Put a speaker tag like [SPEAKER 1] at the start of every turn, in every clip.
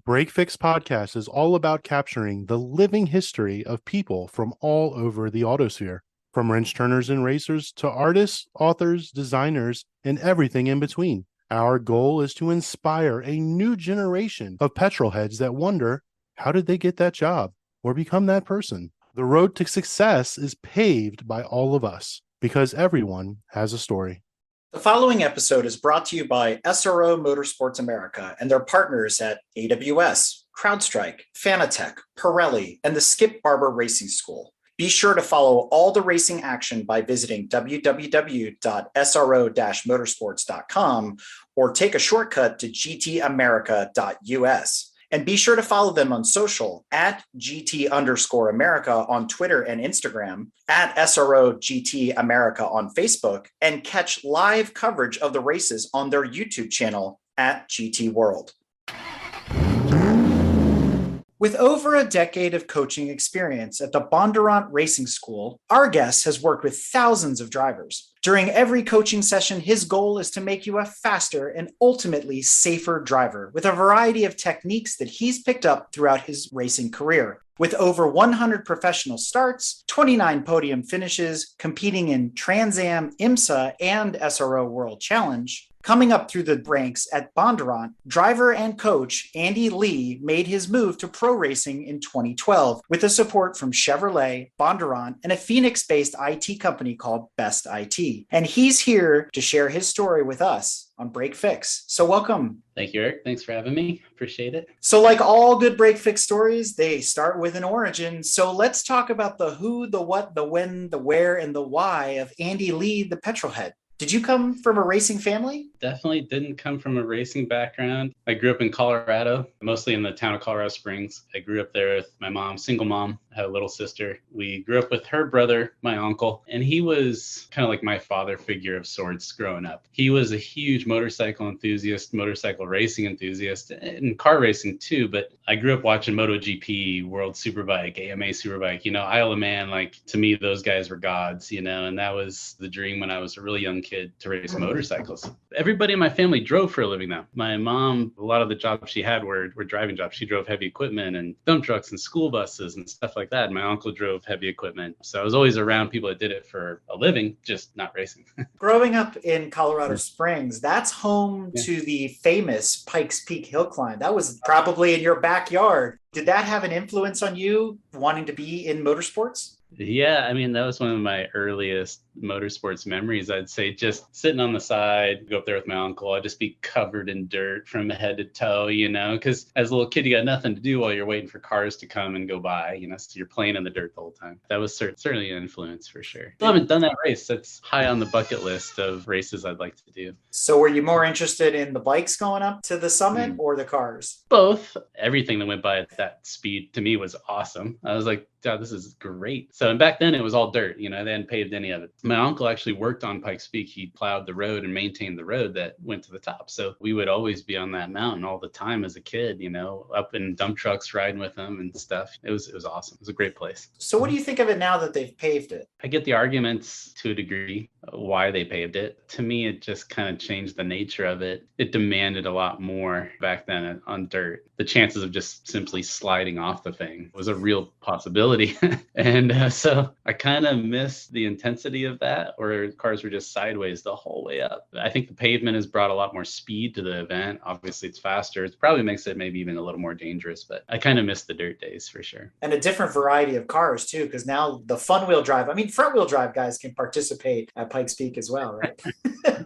[SPEAKER 1] Break Fix Podcast is all about capturing the living history of people from all over the autosphere, from wrench turners and racers to artists, authors, designers, and everything in between. Our goal is to inspire a new generation of petrol heads that wonder, how did they get that job or become that person? The road to success is paved by all of us because everyone has a story.
[SPEAKER 2] The following episode is brought to you by SRO Motorsports America and their partners at AWS, CrowdStrike, Fanatec, Pirelli, and the Skip Barber Racing School. Be sure to follow all the racing action by visiting www.sro-motorsports.com or take a shortcut to gtamerica.us. And be sure to follow them on social at GT_America on Twitter and Instagram, at SRO GT America on Facebook, and catch live coverage of the races on their YouTube channel at GT World. With over a decade of coaching experience at the Bondurant Racing School, our guest has worked with thousands of drivers. During every coaching session, his goal is to make you a faster and ultimately safer driver with a variety of techniques that he's picked up throughout his racing career. With over 100 professional starts, 29 podium finishes, competing in Trans Am, IMSA, and SRO World Challenge, coming up through the ranks at Bondurant, driver and coach Andy Lee made his move to pro racing in 2012 with the support from Chevrolet, Bondurant, and a Phoenix-based IT company called Best IT. And he's here to share his story with us on Break Fix. So welcome.
[SPEAKER 3] Thank you, Eric. Thanks for having me. Appreciate it.
[SPEAKER 2] So like all good Break Fix stories, they start with an origin. So let's talk about the who, the what, the when, the where, and the why of Andy Lee, the petrolhead. Did you come from a racing family?
[SPEAKER 3] Definitely didn't come from a racing background. I grew up in Colorado, mostly in the town of Colorado Springs. I grew up there with my mom, single mom, had a little sister. We grew up with her brother, my uncle, and he was kind of like my father figure of sorts growing up. He was a huge motorcycle enthusiast, motorcycle racing enthusiast, and car racing too. But I grew up watching MotoGP, World Superbike, AMA Superbike, Isle of Man. Like, to me, those guys were gods, and that was the dream when I was a really young kid, to race motorcycles. Everybody in my family drove for a living though. My mom, a lot of the jobs she had were driving jobs. She drove heavy equipment and dump trucks and school buses and stuff like that. My uncle drove heavy equipment. So I was always around people that did it for a living, just not racing.
[SPEAKER 2] Growing up in Colorado Springs, that's home to the famous Pikes Peak hill climb. That was probably in your backyard. Did that have an influence on you wanting to be in motorsports?
[SPEAKER 3] Yeah, that was one of my earliest motorsports memories. I'd say just sitting on the side, go up there with my uncle. I'd just be covered in dirt from head to toe, because as a little kid, you got nothing to do while you're waiting for cars to come and go by, so you're playing in the dirt the whole time. That was certainly an influence for sure. Still haven't done that race. That's high on the bucket list of races I'd like to do.
[SPEAKER 2] So were you more interested in the bikes going up to the summit or the cars?
[SPEAKER 3] Both. Everything that went by at that speed to me was awesome. I was like, God, this is great. So, and back then it was all dirt, they hadn't paved any of it. My uncle actually worked on Pikes Peak. He plowed the road and maintained the road that went to the top. So we would always be on that mountain all the time as a kid, up in dump trucks riding with them and stuff. It was awesome. It was a great place.
[SPEAKER 2] So what do you think of it now that they've paved it?
[SPEAKER 3] I get the arguments to a degree why they paved it. To me, it just kind of changed the nature of it. It demanded a lot more back then on dirt. The chances of just simply sliding off the thing was a real possibility. And so I kind of miss the intensity of that, where cars were just sideways the whole way up. I think the pavement has brought a lot more speed to the event. Obviously, it's faster. It probably makes it maybe even a little more dangerous, but I kind of miss the dirt days for sure.
[SPEAKER 2] And a different variety of cars too, because now the front wheel drive guys can participate at Pikes Peak as well, right?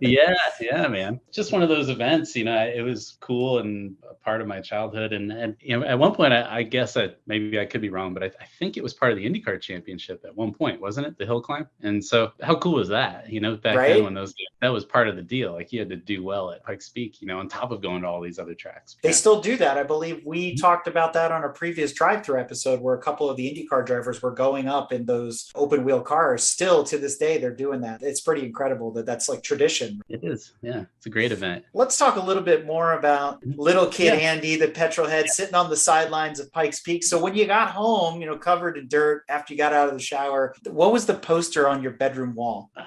[SPEAKER 3] Yeah, man. Just one of those events, it was cool and a part of my childhood. And at one point, I guess that maybe I could be wrong, but I think it was part of the IndyCar championship at one point, wasn't it? The hill climb. And so how cool was that? Back then when that was part of the deal. Like, you had to do well at Pikes Peak, on top of going to all these other tracks.
[SPEAKER 2] They still do that. I believe we talked about that on a previous drive-through episode where a couple of the IndyCar drivers were going up in those open wheel cars. Still to this day, they're doing that. It's pretty incredible that's like tradition.
[SPEAKER 3] It is. Yeah. It's a great event.
[SPEAKER 2] Let's talk a little bit more about little kid Andy, the petrolhead, sitting on the sidelines of Pikes Peak. So when you got home, covered in dirt after you got out of the shower, what was the poster on your bedroom wall?
[SPEAKER 3] I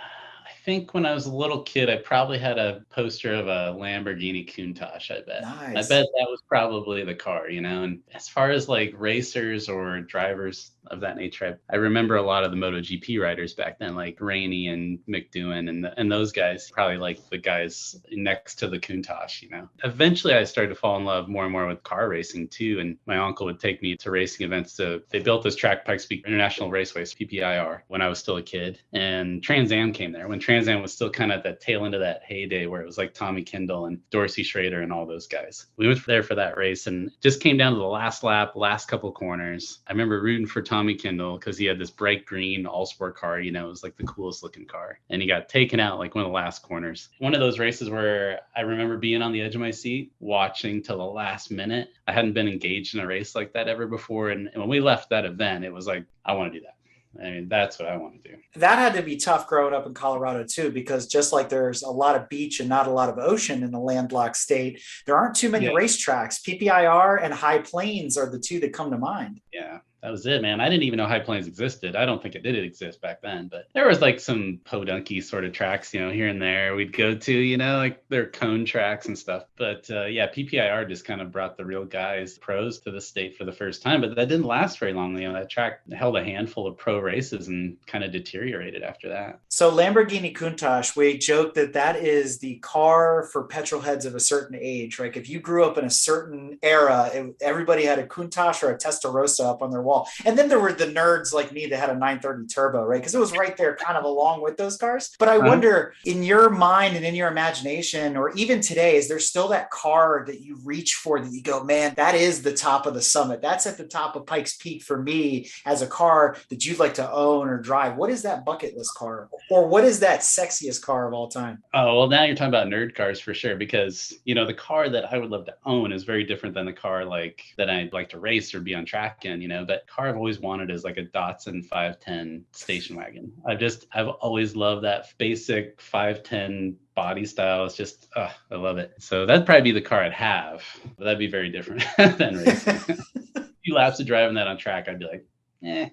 [SPEAKER 3] think when I was a little kid, I probably had a poster of a Lamborghini Countach, I bet.
[SPEAKER 2] Nice.
[SPEAKER 3] I bet that was probably the car, you know? And as far as like racers or drivers of that nature, I remember a lot of the MotoGP riders back then, like Rainey and McDoohan and those guys, probably like the guys next to the Countach, you know? Eventually, I started to fall in love more and more with car racing too. And my uncle would take me to racing events. They built this track, Pikes Peak International Raceway, PPIR, when I was still a kid. And Trans Am came there when Trans Am was still kind of at the tail end of that heyday where it was like Tommy Kendall and Dorsey Schrader and all those guys. We went there for that race and just came down to the last lap, last couple corners. I remember rooting for Tommy Kendall because he had this bright green all-sport car, you know, it was like the coolest looking car. And he got taken out like one of the last corners. One of those races where I remember being on the edge of my seat, watching till the last minute. I hadn't been engaged in a race like that ever before. And when we left that event, it was like, I want to do that. I mean, that's what I want to do.
[SPEAKER 2] That had to be tough growing up in Colorado too, because just like there's a lot of beach and not a lot of ocean in a landlocked state, there aren't too many racetracks. PPIR and High Plains are the two that come to mind.
[SPEAKER 3] Yeah. That was it, man. I didn't even know High Plains existed. I don't think it did exist back then, but there was like some podunky sort of tracks, you know, here and there we'd go to, you know, like they're cone tracks and stuff. But yeah, PPIR just kind of brought the real guys, pros to the state for the first time, but that didn't last very long. You know, that track held a handful of pro races and kind of deteriorated after that.
[SPEAKER 2] So Lamborghini Countach, we joke that is the car for petrol heads of a certain age, right? If you grew up in a certain era, everybody had a Countach or a Testarossa up on their wall. And then there were the nerds like me that had a 930 turbo, right? Because it was right there kind of along with those cars. But I wonder, in your mind and in your imagination, or even today, is there still that car that you reach for that you go, man, that is the top of the summit. That's at the top of Pikes Peak for me as a car that you'd like to own or drive. What is that bucket list car? Or what is that sexiest car of all time?
[SPEAKER 3] Oh, well, now you're talking about nerd cars for sure, because, you know, the car that I would love to own is very different than the car like that I'd like to race or be on track in, you know. But car I've always wanted is like a Datsun 510 station wagon. I've always loved that basic 510 body style. It's just, I love it. So that'd probably be the car I'd have, but that'd be very different than racing. A few laps of driving that on track, I'd be like, eh.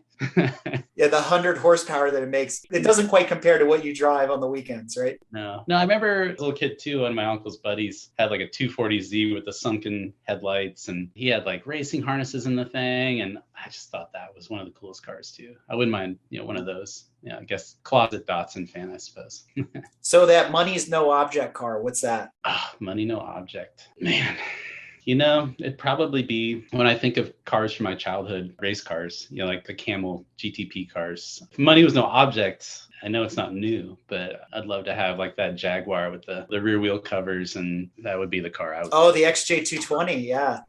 [SPEAKER 2] Yeah, the 100 horsepower that it makes, it doesn't quite compare to what you drive on the weekends, right?
[SPEAKER 3] No, I remember as a little kid too, one of my uncle's buddies had like a 240Z with the sunken headlights, and he had like racing harnesses in the thing, and I just thought that was one of the coolest cars too. I wouldn't mind, you know, one of those. Yeah, I guess closet Datsun fan, I suppose.
[SPEAKER 2] So that money's no object car, what's that?
[SPEAKER 3] Money no object, man. You know, it'd probably be, when I think of cars from my childhood, race cars, you know, like the Camel GTP cars. If money was no object, I know it's not new, but I'd love to have like that Jaguar with the rear wheel covers, and that would be the car I would.
[SPEAKER 2] Oh, the XJ220, yeah.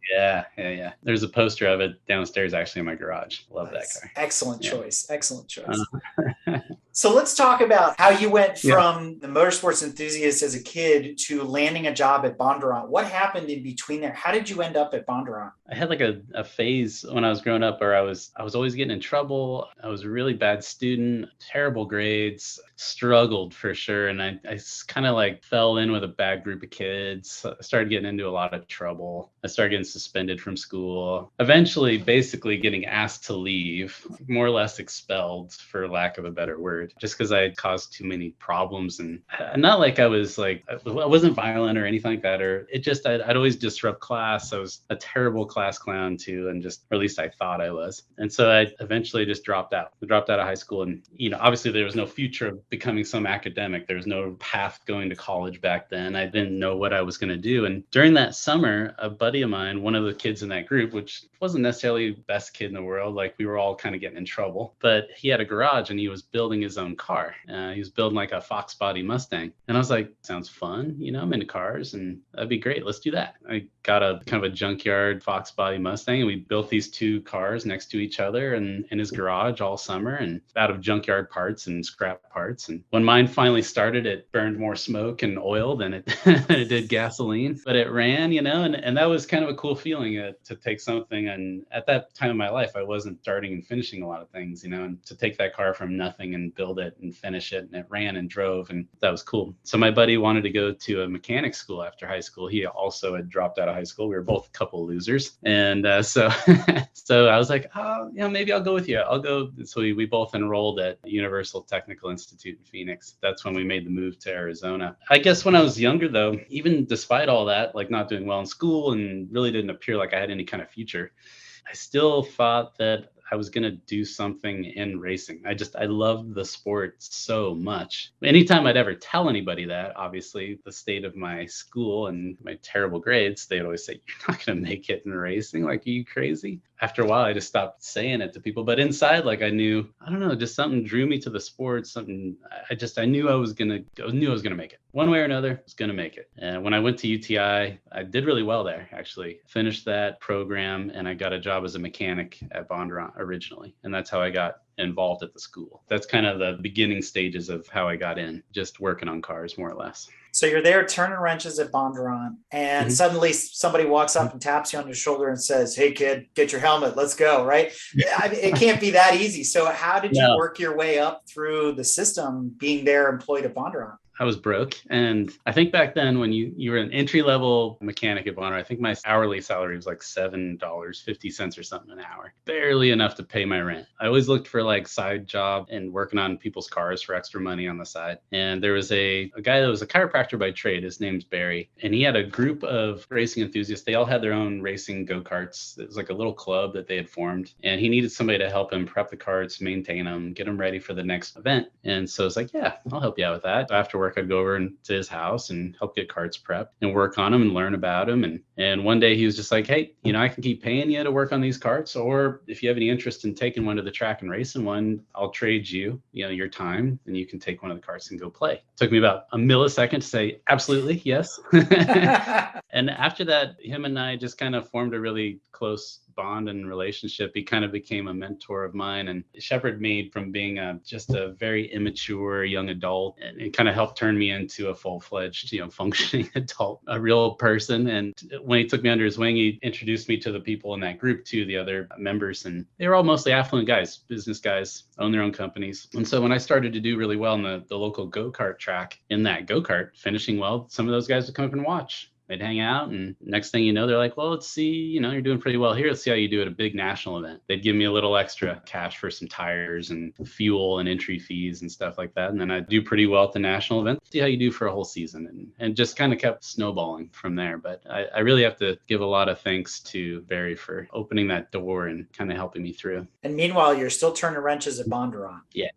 [SPEAKER 3] Yeah. There's a poster of it downstairs actually in my garage. Love that car.
[SPEAKER 2] Excellent choice. So let's talk about how you went from the motorsports enthusiast as a kid to landing a job at Bondurant. What happened in between there? How did you end up at Bondurant?
[SPEAKER 3] I had like a phase when I was growing up where I was always getting in trouble. I was a really bad student, terrible grades, struggled for sure. And I kind of like fell in with a bad group of kids. I started getting into a lot of trouble. I started getting suspended from school, eventually basically getting asked to leave, more or less expelled for lack of a better word, just because I had caused too many problems. And not like I wasn't violent or anything like that, or it just, I'd always disrupt class. I was a terrible class clown too, and just, or at least I thought I was. And so I eventually just dropped out of high school. And, you know, obviously there was no future of becoming some academic. There was no path going to college back then. I didn't know what I was going to do. And during that summer, a buddy of mine, one of the kids in that group, which wasn't necessarily the best kid in the world, like we were all kind of getting in trouble, but he had a garage and he was building his own car. He was building like a Fox body Mustang. And I was like, sounds fun. You know, I'm into cars and that'd be great. Let's do that. I got a kind of a junkyard Fox body Mustang, and we built these two cars next to each other and in his garage all summer, and out of junkyard parts and scrap parts. And when mine finally started, it burned more smoke and oil than it did gasoline, but it ran, you know, and that was kind of a cool feeling to take something. And at that time in my life, I wasn't starting and finishing a lot of things, you know, and to take that car from nothing and build it and finish it. And it ran and drove, and that was cool. So my buddy wanted to go to a mechanic school after high school. He also had dropped out of high school. We were both a couple of losers. And so so I was like, oh, maybe I'll go with you. I'll go. So we both enrolled at Universal Technical Institute in Phoenix. That's when we made the move to Arizona. I guess when I was younger, though, even despite all that, like not doing well in school and really didn't appear like I had any kind of future, I still thought that I was going to do something in racing. I loved the sport so much. Anytime I'd ever tell anybody that, obviously the state of my school and my terrible grades, they'd always say, you're not going to make it in racing. Like, are you crazy? After a while, I just stopped saying it to people. But inside, like, I knew, I don't know, just something drew me to the sport. Something, I knew I was going to make it. One way or another, I was going to make it. And when I went to UTI, I did really well there, actually. Finished that program, and I got a job as a mechanic at Bondurant originally. And that's how I got involved at the school. That's kind of the beginning stages of how I got in, just working on cars, more or less.
[SPEAKER 2] So you're there turning wrenches at Bondurant, and suddenly somebody walks up and taps you on your shoulder and says, hey, kid, get your helmet. Let's go, right? I mean, it can't be that easy. So how did you work your way up through the system being there employed at Bondurant?
[SPEAKER 3] I was broke. And I think back then when you were an entry-level mechanic at Bondurant, I think my hourly salary was like $7.50 or something an hour. Barely enough to pay my rent. I always looked for like side job and working on people's cars for extra money on the side. And there was a guy that was a chiropractor by trade. His name's Barry. And he had a group of racing enthusiasts. They all had their own racing go-karts. It was like a little club that they had formed. And he needed somebody to help him prep the carts, maintain them, get them ready for the next event. And so it's like, yeah, I'll help you out with that. After work, I'd go over to his house and help get carts prepped and work on them and learn about them. And one day he was just like, hey, I can keep paying you to work on these carts, or if you have any interest in taking one to the track and racing one, I'll trade you, your time, and you can take one of the carts and go play. It took me about a millisecond to say, absolutely, yes. And after that, him and I just kind of formed a really close bond and relationship. He kind of became a mentor of mine and shepherded me from being just a very immature young adult, and it kind of helped turn me into a full-fledged, functioning adult, a real person. And when he took me under his wing, he introduced me to the people in that group too, the other members, and they were all mostly affluent guys, business guys, own their own companies. And so when I started to do really well in the local go-kart track, in that go-kart, finishing well, some of those guys would come up and watch. They'd hang out, and next thing you know, they're like, well, let's see, you're doing pretty well here. Let's see how you do at a big national event. They'd give me a little extra cash for some tires and fuel and entry fees and stuff like that. And then I'd do pretty well at the national event, see how you do for a whole season, and just kind of kept snowballing from there. But I really have to give a lot of thanks to Barry for opening that door and kind of helping me through.
[SPEAKER 2] And meanwhile, you're still turning wrenches at Bondurant.
[SPEAKER 3] Yeah.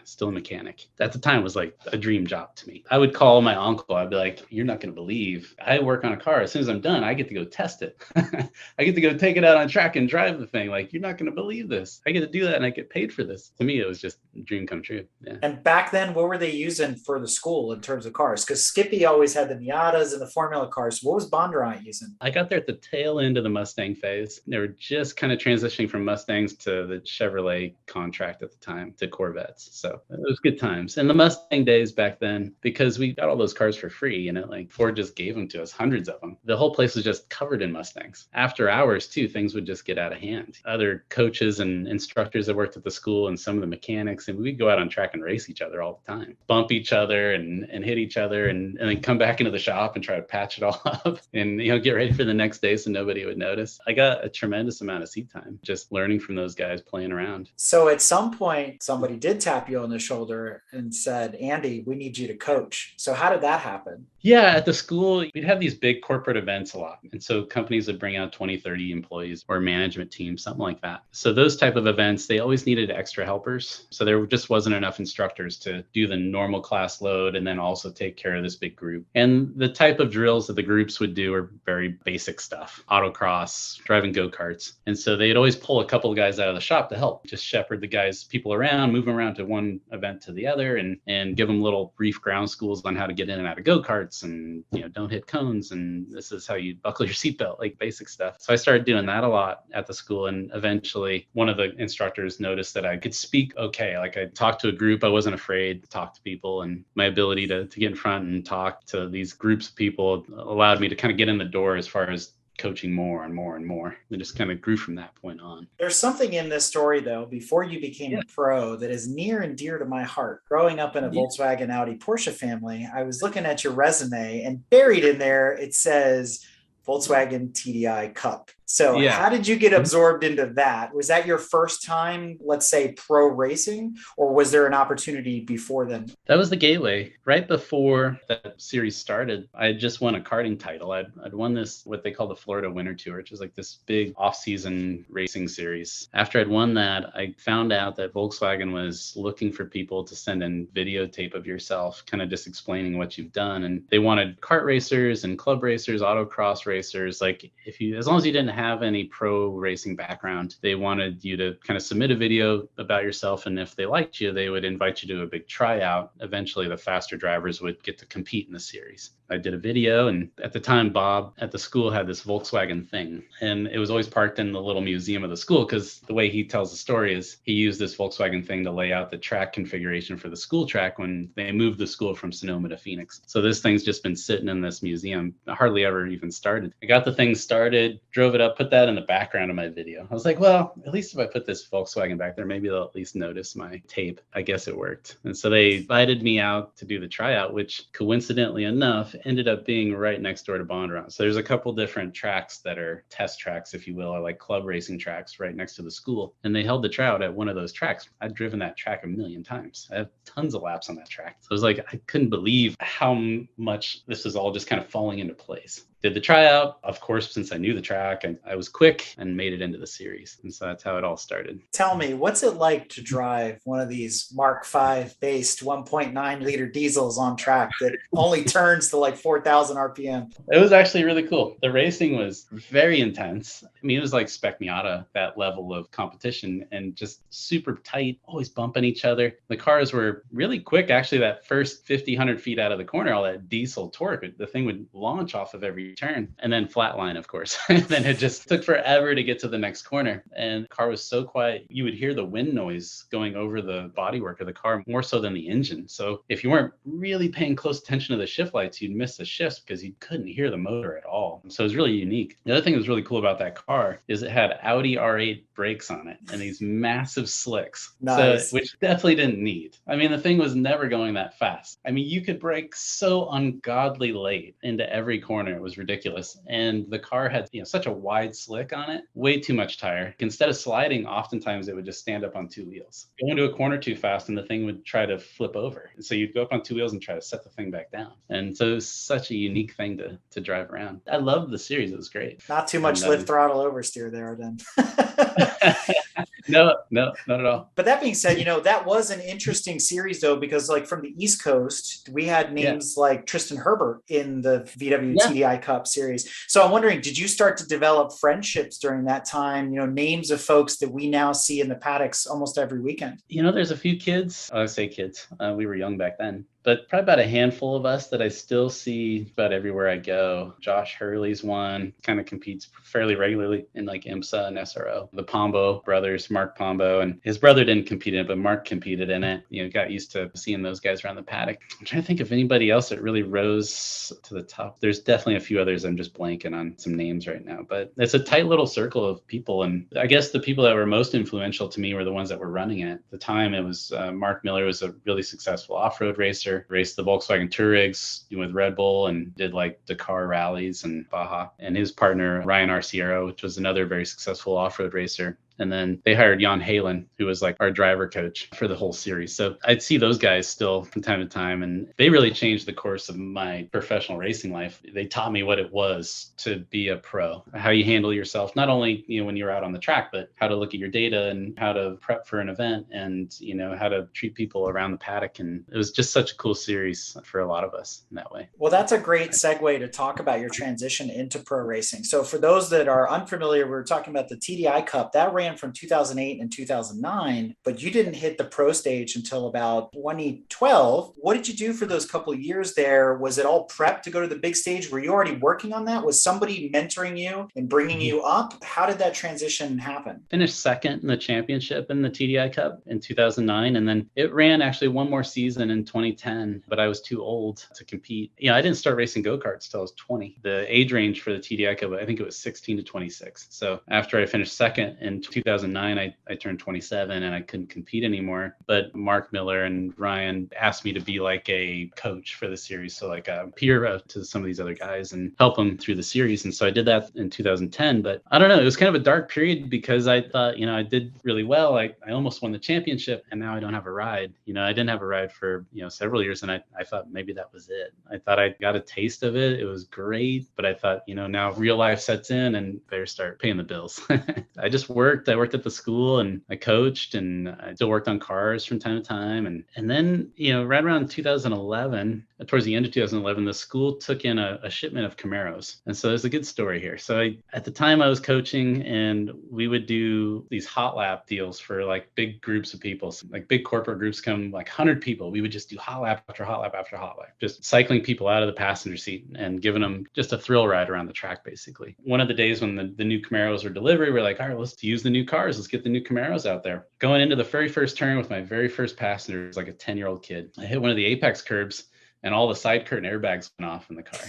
[SPEAKER 3] Still a mechanic. At the time, it was like a dream job to me. I would call my uncle. I'd be like, you're not going to believe I work on a car. As soon as I'm done, I get to go test it. I get to go take it out on track and drive the thing. Like, you're not going to believe this. I get to do that and I get paid for this. To me, it was just a dream come true. Yeah.
[SPEAKER 2] And back then, what were they using for the school in terms of cars? Because Skippy always had the Miatas and the Formula cars. What was Bondurant using?
[SPEAKER 3] I got there at the tail end of the Mustang phase. They were just kind of transitioning from Mustangs to the Chevrolet contract at the time to Corvettes. So it was good times. And the Mustang days back then, because we got all those cars for free, like Ford just gave them to us, hundreds of them. The whole place was just covered in Mustangs. After hours, too, things would just get out of hand. Other coaches and instructors that worked at the school and some of the mechanics, and we'd go out on track and race each other all the time, bump each other and hit each other, and then come back into the shop and try to patch it all up and get ready for the next day so nobody would notice. I got a tremendous amount of seat time just learning from those guys playing around.
[SPEAKER 2] So at some point, somebody did tap you on the shoulder and said, Andy, we need you to coach. So how did that happen?
[SPEAKER 3] Yeah, at the school, we'd have these big corporate events a lot. And so companies would bring out 20, 30 employees or management team, something like that. So those type of events, they always needed extra helpers. So there just wasn't enough instructors to do the normal class load and then also take care of this big group. And the type of drills that the groups would do are very basic stuff, autocross, driving go-karts. And so they'd always pull a couple of guys out of the shop to help, just shepherd the guys, people around, move them around to one event to the other, and give them little brief ground schools on how to get in and out of go-karts and, don't hit cones. And this is how you buckle your seatbelt, like basic stuff. So I started doing that a lot at the school. And eventually one of the instructors noticed that I could speak okay. Like I talked to a group. I wasn't afraid to talk to people, and my ability to get in front and talk to these groups of people allowed me to kind of get in the door as far as coaching more and more and more. It just kind of grew from that point on.
[SPEAKER 2] There's something in this story, though, before you became a pro that is near and dear to my heart. Growing up in a Volkswagen, Audi, Porsche family, I was looking at your resume, and buried in there, it says Volkswagen TDI Cup. So how did you get absorbed into that? Was that your first time, let's say, pro racing, or was there an opportunity before then?
[SPEAKER 3] That was the gateway. Right before that series started, I had just won a karting title. I'd won this, what they call the Florida Winter Tour, which is like this big off-season racing series. After I'd won that, I found out that Volkswagen was looking for people to send in videotape of yourself, kind of just explaining what you've done. And they wanted kart racers and club racers, autocross racers. Like, as long as you didn't have any pro racing background, they wanted you to kind of submit a video about yourself, and if they liked you, they would invite you to a big tryout. Eventually the faster drivers would get to compete in the series. I did a video, and at the time Bob at the school had this Volkswagen thing, and it was always parked in the little museum of the school, because the way he tells the story is he used this Volkswagen thing to lay out the track configuration for the school track when they moved the school from Sonoma to Phoenix. So this thing's just been sitting in this museum, hardly ever even started. I got the thing started, drove it up, put that in the background of my video. I was like, well, at least if I put this Volkswagen back there, maybe they'll at least notice my tape. I guess it worked. And so they invited me out to do the tryout, which coincidentally enough ended up being right next door to Bondurant. So there's a couple different tracks that are test tracks, if you will, or like club racing tracks right next to the school. And they held the tryout at one of those tracks. I'd driven that track a million times. I have tons of laps on that track. So it was like, I couldn't believe how much this was all just kind of falling into place. Did the tryout, of course, since I knew the track, and I was quick and made it into the series. And so that's how it all started.
[SPEAKER 2] Tell me, what's it like to drive one of these Mark V based 1.9 liter diesels on track that only turns to like 4,000 RPM?
[SPEAKER 3] It was actually really cool. The racing was very intense. I mean, it was like Spec Miata, that level of competition, and just super tight, always bumping each other. The cars were really quick. Actually, that first 50, 100 feet out of the corner, all that diesel torque, the thing would launch off of every turn, and then flatline, of course. Then it just took forever to get to the next corner. And the car was so quiet, you would hear the wind noise going over the bodywork of the car more so than the engine. So if you weren't really paying close attention to the shift lights, you'd miss the shifts because you couldn't hear the motor at all. So it was really unique. The other thing that was really cool about that car is it had Audi R8 brakes on it and these massive slicks.
[SPEAKER 2] Nice.
[SPEAKER 3] So, which definitely didn't need. I mean, the thing was never going that fast. I mean, you could brake so ungodly late into every corner. It was ridiculous. And the car had, such a wide slick on it, way too much tire. Instead of sliding, oftentimes it would just stand up on two wheels. Go into a corner too fast and the thing would try to flip over. And so you'd go up on two wheels and try to set the thing back down. And so it was such a unique thing to drive around. I loved the series. It was great.
[SPEAKER 2] Not too much lift throttle oversteer there then.
[SPEAKER 3] No, not at all.
[SPEAKER 2] But that being said, that was an interesting series though, because like from the East Coast, we had names like Tristan Herbert in the VW TDI Cup series. So I'm wondering, did you start to develop friendships during that time? Names of folks that we now see in the paddocks almost every weekend.
[SPEAKER 3] There's a few kids. I say kids. We were young back then. But probably about a handful of us that I still see about everywhere I go. Josh Hurley's one, kind of competes fairly regularly in like IMSA and SRO. The Pombo brothers, Mark Pombo, and his brother didn't compete in it, but Mark competed in it. Got used to seeing those guys around the paddock. I'm trying to think of anybody else that really rose to the top. There's definitely a few others. I'm just blanking on some names right now, but it's a tight little circle of people. And I guess the people that were most influential to me were the ones that were running it. At the time, it was Mark Miller was a really successful off-road racer. Raced the Volkswagen Tour rigs with Red Bull and did like Dakar rallies and Baja. And his partner, Ryan Arciero, which was another very successful off-road racer. And then they hired Jan Halen, who was like our driver coach for the whole series. So I'd see those guys still from time to time. And they really changed the course of my professional racing life. They taught me what it was to be a pro, how you handle yourself, not only when you're out on the track, but how to look at your data and how to prep for an event and, how to treat people around the paddock. And it was just such a cool series for a lot of us in that way.
[SPEAKER 2] Well, that's a great segue to talk about your transition into pro racing. So for those that are unfamiliar, we're talking about the TDI Cup. That ran ran from 2008 and 2009, but you didn't hit the pro stage until about 2012. What did you do for those couple of years there? Was it all prep to go to the big stage? Were you already working on that? Was somebody mentoring you and bringing you up? How did that transition happen?
[SPEAKER 3] Finished second in the championship in the TDI Cup in 2009. And then it ran actually one more season in 2010, but I was too old to compete. I didn't start racing go-karts till I was 20. The age range for the TDI Cup, I think it was 16 to 26. So after I finished second in 2009, I turned 27 and I couldn't compete anymore. But Mark Miller and Ryan asked me to be like a coach for the series. So like a peer to some of these other guys and help them through the series. And so I did that in 2010. But I don't know, it was kind of a dark period because I thought, I did really well. I almost won the championship and now I don't have a ride. I didn't have a ride for, several years. And I thought maybe that was it. I thought I got a taste of it. It was great. But I thought, now real life sets in and better start paying the bills. I just worked. I worked at the school and I coached and I still worked on cars from time to time. And then, right around 2011, towards the end of 2011, the school took in a shipment of Camaros. And so there's a good story here. So at the time I was coaching and we would do these hot lap deals for like big groups of people. So like big corporate groups come like 100 people. We would just do hot lap after hot lap after hot lap, just cycling people out of the passenger seat and giving them just a thrill ride around the track, basically. One of the days when the new Camaros were delivered, we're like, all right, let's use the new cars. Let's get the new Camaros out there. Going into the very first turn with my very first passenger, it was like a 10-year-old kid. I hit one of the apex curbs and all the side curtain airbags went off in the car.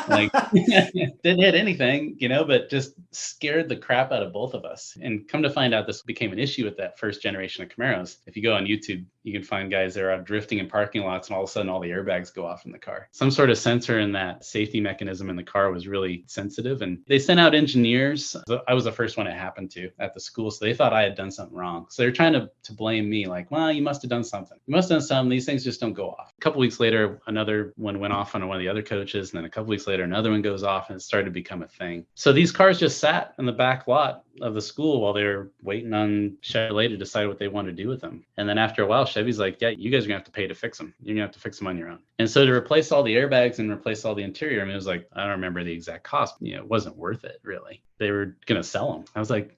[SPEAKER 3] Like, didn't hit anything, but just scared the crap out of both of us. And come to find out, this became an issue with that first generation of Camaros. If you go on YouTube, you can find guys that are out drifting in parking lots and all of a sudden all the airbags go off in the car. Some sort of sensor in that safety mechanism in the car was really sensitive. And they sent out engineers. So I was the first one it happened to at the school. So they thought I had done something wrong. So they're trying to blame me, like, well, you must have done something. You must have done something. These things just don't go off. A couple weeks later, another one went off on one of the other coaches. And then a couple weeks later, another one goes off and it started to become a thing. So these cars just sat in the back lot of the school while they were waiting on Chevrolet to decide what they want to do with them. And then after a while, Chevy's like, yeah, you guys are gonna have to pay to fix them. You're gonna have to fix them on your own. And so to replace all the airbags and replace all the interior, it was like, I don't remember the exact cost. It wasn't worth it, really. They were gonna sell them. I was like,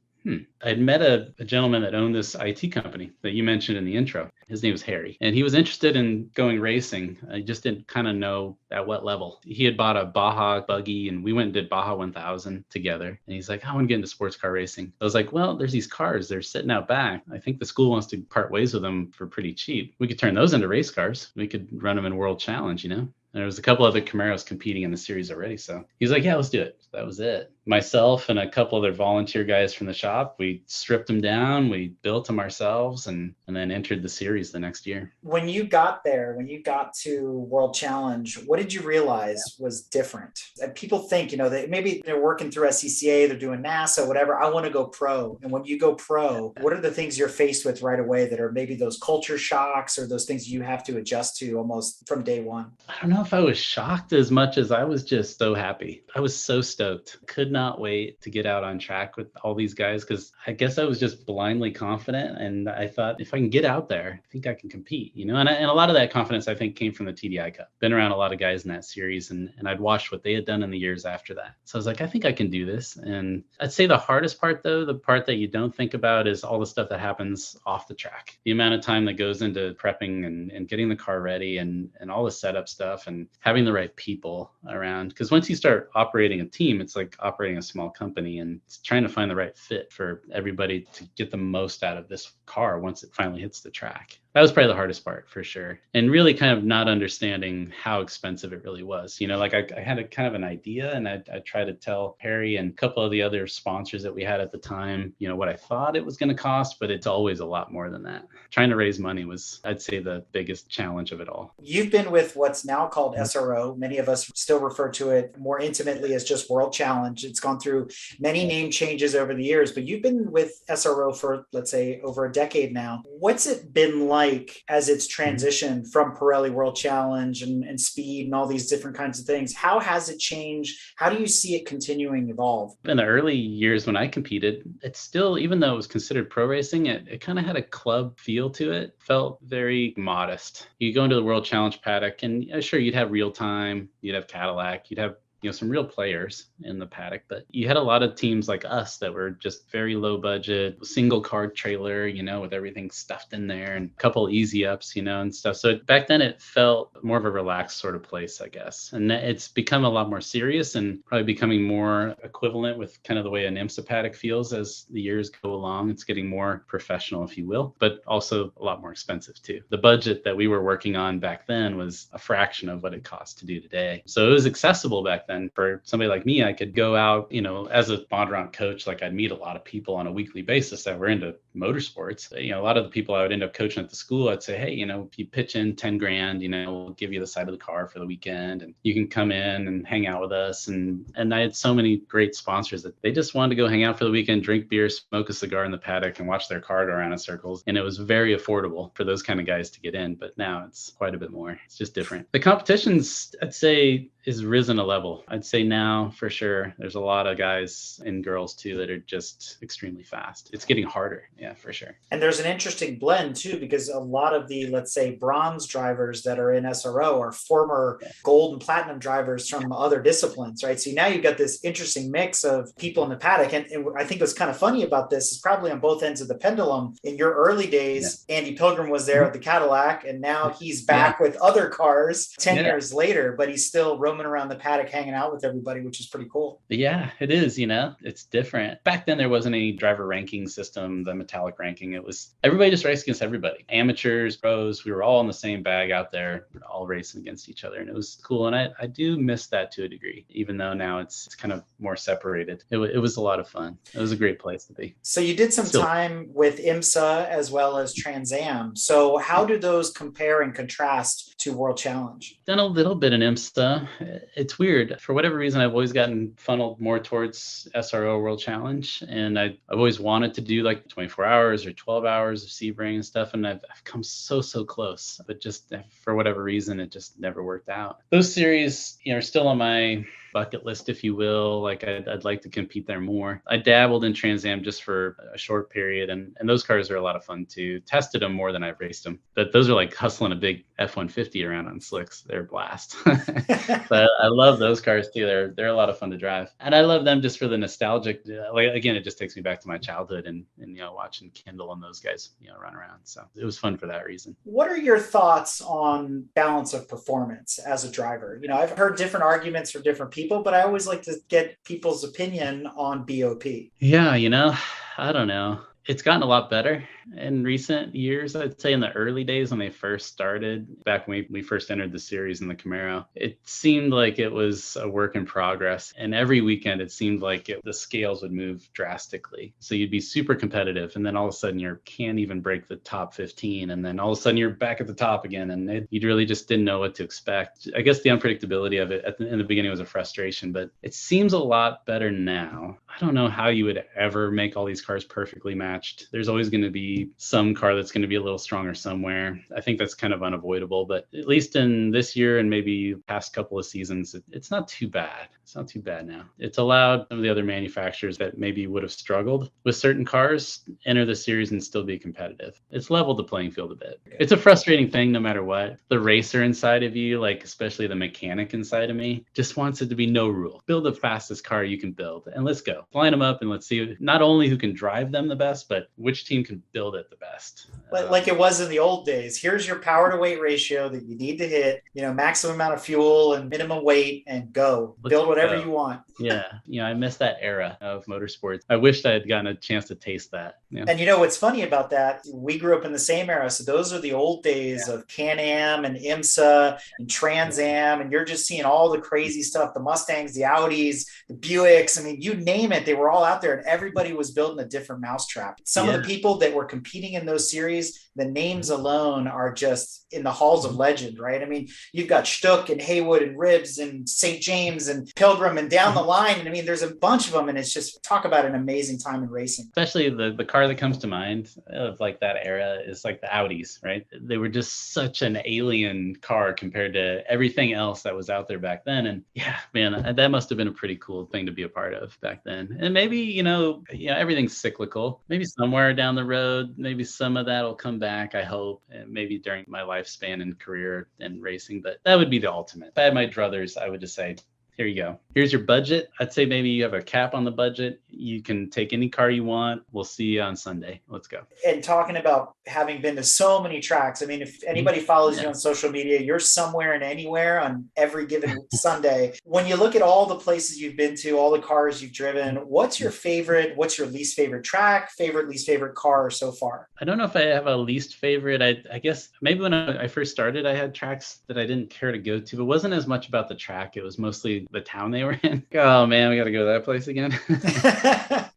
[SPEAKER 3] I'd met a gentleman that owned this IT company that you mentioned in the intro. His name was Harry, and he was interested in going racing. I just didn't kind of know at what level. He had bought a Baja buggy, and we went and did Baja 1000 together. And he's like, I want to get into sports car racing. I was like, well, there's these cars. They're sitting out back. I think the school wants to part ways with them for pretty cheap. We could turn those into race cars. We could run them in World Challenge, And there was a couple other Camaros competing in the series already. So he was like, yeah, let's do it. So that was it. Myself and a couple other volunteer guys from the shop, we stripped them down, we built them ourselves, and then entered the series the next year.
[SPEAKER 2] When you got there, when you got to World Challenge, what did you realize was different? And people think, that maybe they're working through SCCA, they're doing NASA, whatever. I want to go pro. And when you go pro, what are the things you're faced with right away that are maybe those culture shocks or those things you have to adjust to almost from day one?
[SPEAKER 3] I don't know if I was shocked as much as I was just so happy. I was so stoked. Could not wait to get out on track with all these guys because I guess I was just blindly confident. And I thought, if I can get out there, I think I can compete, And a lot of that confidence, I think, came from the TDI Cup. Been around a lot of guys in that series and I'd watched what they had done in the years after that. So I was like, I think I can do this. And I'd say the hardest part, though, the part that you don't think about is all the stuff that happens off the track. The amount of time that goes into prepping and getting the car ready and all the setup stuff and having the right people around. Because once you start operating a team, it's like operating a small company and it's trying to find the right fit for everybody to get the most out of this car once it finally hits the track. That was probably the hardest part for sure. And really kind of not understanding how expensive it really was. I had a kind of an idea and I tried to tell Harry and a couple of the other sponsors that we had at the time, what I thought it was going to cost, but it's always a lot more than that. Trying to raise money was, I'd say, the biggest challenge of it all.
[SPEAKER 2] You've been with what's now called SRO. Many of us still refer to it more intimately as just World Challenge. It's gone through many name changes over the years, but you've been with SRO for, let's say, over a decade now. What's it been like as it's transitioned from Pirelli World Challenge and speed and all these different kinds of things? How has it changed? How do you see it continuing to evolve?
[SPEAKER 3] In the early years when I competed, it still, even though it was considered pro racing, it kind of had a club feel to it. Felt very modest. You go into the World Challenge paddock and sure, you'd have real time, you'd have Cadillac, you'd have some real players in the paddock, but you had a lot of teams like us that were just very low budget, single car trailer, with everything stuffed in there and a couple easy ups, and stuff. So back then it felt more of a relaxed sort of place, I guess. And it's become a lot more serious and probably becoming more equivalent with kind of the way an IMSA paddock feels as the years go along. It's getting more professional, if you will, but also a lot more expensive too. The budget that we were working on back then was a fraction of what it costs to do today. So it was accessible back then for somebody like me. I could go out, as a Bondurant coach, like I'd meet a lot of people on a weekly basis that were into motorsports. A lot of the people I would end up coaching at the school, I'd say, hey, if you pitch in 10 grand, we'll give you the side of the car for the weekend and you can come in and hang out with us. And I had so many great sponsors that they just wanted to go hang out for the weekend, drink beer, smoke a cigar in the paddock and watch their car go around in circles. And it was very affordable for those kind of guys to get in. But now it's quite a bit more. It's just different. The competition's, I'd say, is risen a level. I'd say now for sure there's a lot of guys and girls too that are just extremely fast. It's getting harder. Yeah, for sure.
[SPEAKER 2] And there's an interesting blend too, because a lot of the, let's say, bronze drivers that are in SRO are former gold and platinum drivers from other disciplines, right? So now you've got this interesting mix of people in the paddock. And I think what's kind of funny about this is probably on both ends of the pendulum. In your early days, Andy Pilgrim was there at the Cadillac, and now he's back with other cars 10 years later, but he's still roaming around the paddock hanging out with everybody, which is pretty cool.
[SPEAKER 3] Yeah, it is. It's different. Back then there wasn't any driver ranking system, the metallic ranking. It was everybody just raced against everybody. Amateurs, pros, we were all in the same bag out there, all racing against each other. And it was cool. And I do miss that to a degree, even though now it's kind of more separated. It was a lot of fun. It was a great place to be.
[SPEAKER 2] So you did some time with IMSA as well as Trans Am. So how do those compare and contrast to World Challenge?
[SPEAKER 3] Done a little bit in IMSA. It's weird. For whatever reason, I've always gotten funneled more towards SRO World Challenge. And I've always wanted to do like 24 hours or 12 hours of Sebring and stuff. And I've come so close, but just for whatever reason, it just never worked out. Those series, are still on my bucket list, if you will. Like I'd like to compete there more. I dabbled in Trans Am just for a short period, and those cars are a lot of fun too. Tested them more than I've raced them, but those are like hustling a big F-150 around on slicks. They're a blast. But I love those cars too. They're a lot of fun to drive, and I love them just for the nostalgic. Like again, it just takes me back to my childhood and watching Kendall and those guys run around. So it was fun for that reason.
[SPEAKER 2] What are your thoughts on balance of performance as a driver? I've heard different arguments from different people, but I always like to get people's opinion on BOP.
[SPEAKER 3] Yeah, I don't know. It's gotten a lot better in recent years. I'd say in the early days when they first started, back when we first entered the series in the Camaro, it seemed like it was a work in progress. And every weekend, it seemed like the scales would move drastically. So you'd be super competitive. And then all of a sudden, you can't even break the top 15. And then all of a sudden, you're back at the top again. And you really just didn't know what to expect. I guess the unpredictability of it in the beginning was a frustration, but it seems a lot better now. I don't know how you would ever make all these cars perfectly matched. There's always going to be some car that's going to be a little stronger somewhere. I think that's kind of unavoidable, but at least in this year and maybe past couple of seasons, it's not too bad. It's not too bad now. It's allowed some of the other manufacturers that maybe would have struggled with certain cars enter the series and still be competitive. It's leveled the playing field a bit. It's a frustrating thing no matter what. The racer inside of you, like especially the mechanic inside of me, just wants it to be no rule. Build the fastest car you can build and let's go. Line them up and let's see not only who can drive them the best, but which team can build it the best.
[SPEAKER 2] Like it was in the old days. Here's your power to weight ratio that you need to hit, maximum amount of fuel and minimum weight and go. Build whatever you want.
[SPEAKER 3] Yeah. I miss that era of motorsports. I wished I had gotten a chance to taste that. Yeah.
[SPEAKER 2] And what's funny about that, we grew up in the same era. So those are the old days of Can-Am and IMSA and Trans Am. And you're just seeing all the crazy stuff, the Mustangs, the Audis, the Buicks. I mean, you name it, they were all out there and everybody was building a different mousetrap. Some of the people that were competing in those series, the names alone are just in the halls of legend, right? I mean, you've got Stuck and Haywood and Ribbs and St. James and Pilgrim and down the line. And I mean, there's a bunch of them. And it's just talk about an amazing time in racing.
[SPEAKER 3] Especially the car that comes to mind of like that era is like the Audis, right? They were just such an alien car compared to everything else that was out there back then. And yeah, man, that must have been a pretty cool thing to be a part of back then. And maybe, everything's cyclical. Maybe somewhere down the road, maybe some of that will come back, I hope, and maybe during my lifespan and career and racing. But that would be the ultimate. If I had my druthers, I would just say, here you go. Here's your budget. I'd say maybe you have a cap on the budget. You can take any car you want. We'll see you on Sunday. Let's go.
[SPEAKER 2] And talking about having been to so many tracks, I mean, if anybody follows you on social media, you're somewhere and anywhere on every given Sunday. When you look at all the places you've been to, all the cars you've driven, what's your favorite, what's your least favorite track, least favorite car so far?
[SPEAKER 3] I don't know if I have a least favorite. I guess maybe when I first started, I had tracks that I didn't care to go to. It wasn't as much about the track. It was mostly the town they were in. Oh man, we got to go to that place again.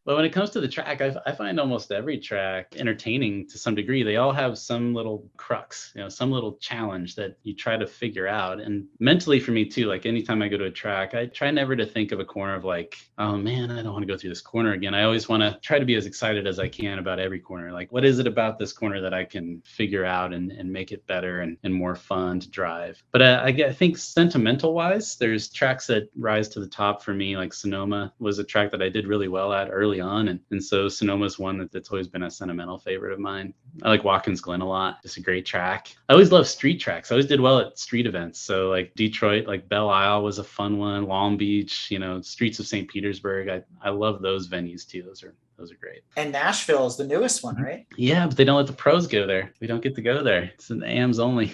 [SPEAKER 3] But when it comes to the track, I find almost every track entertaining to some degree. They all have some little crux, some little challenge that you try to figure out. And mentally for me too, like anytime I go to a track, I try never to think of a corner of like, oh man, I don't want to go through this corner again. I always want to try to be as excited as I can about every corner. Like, what is it about this corner that I can figure out and make it better and more fun to drive? But I think sentimental wise, there's tracks that rise to the top for me. Like Sonoma was a track that I did really well at early on. And so Sonoma's one that's always been a sentimental favorite of mine. I like Watkins Glen a lot. It's a great track. I always love street tracks. I always did well at street events. So like Detroit, like Belle Isle was a fun one. Long Beach, streets of St. Petersburg. I love those venues too. Those are great.
[SPEAKER 2] And Nashville is the newest one, right?
[SPEAKER 3] Yeah, but they don't let the pros go there. We don't get to go there. It's an AMs only.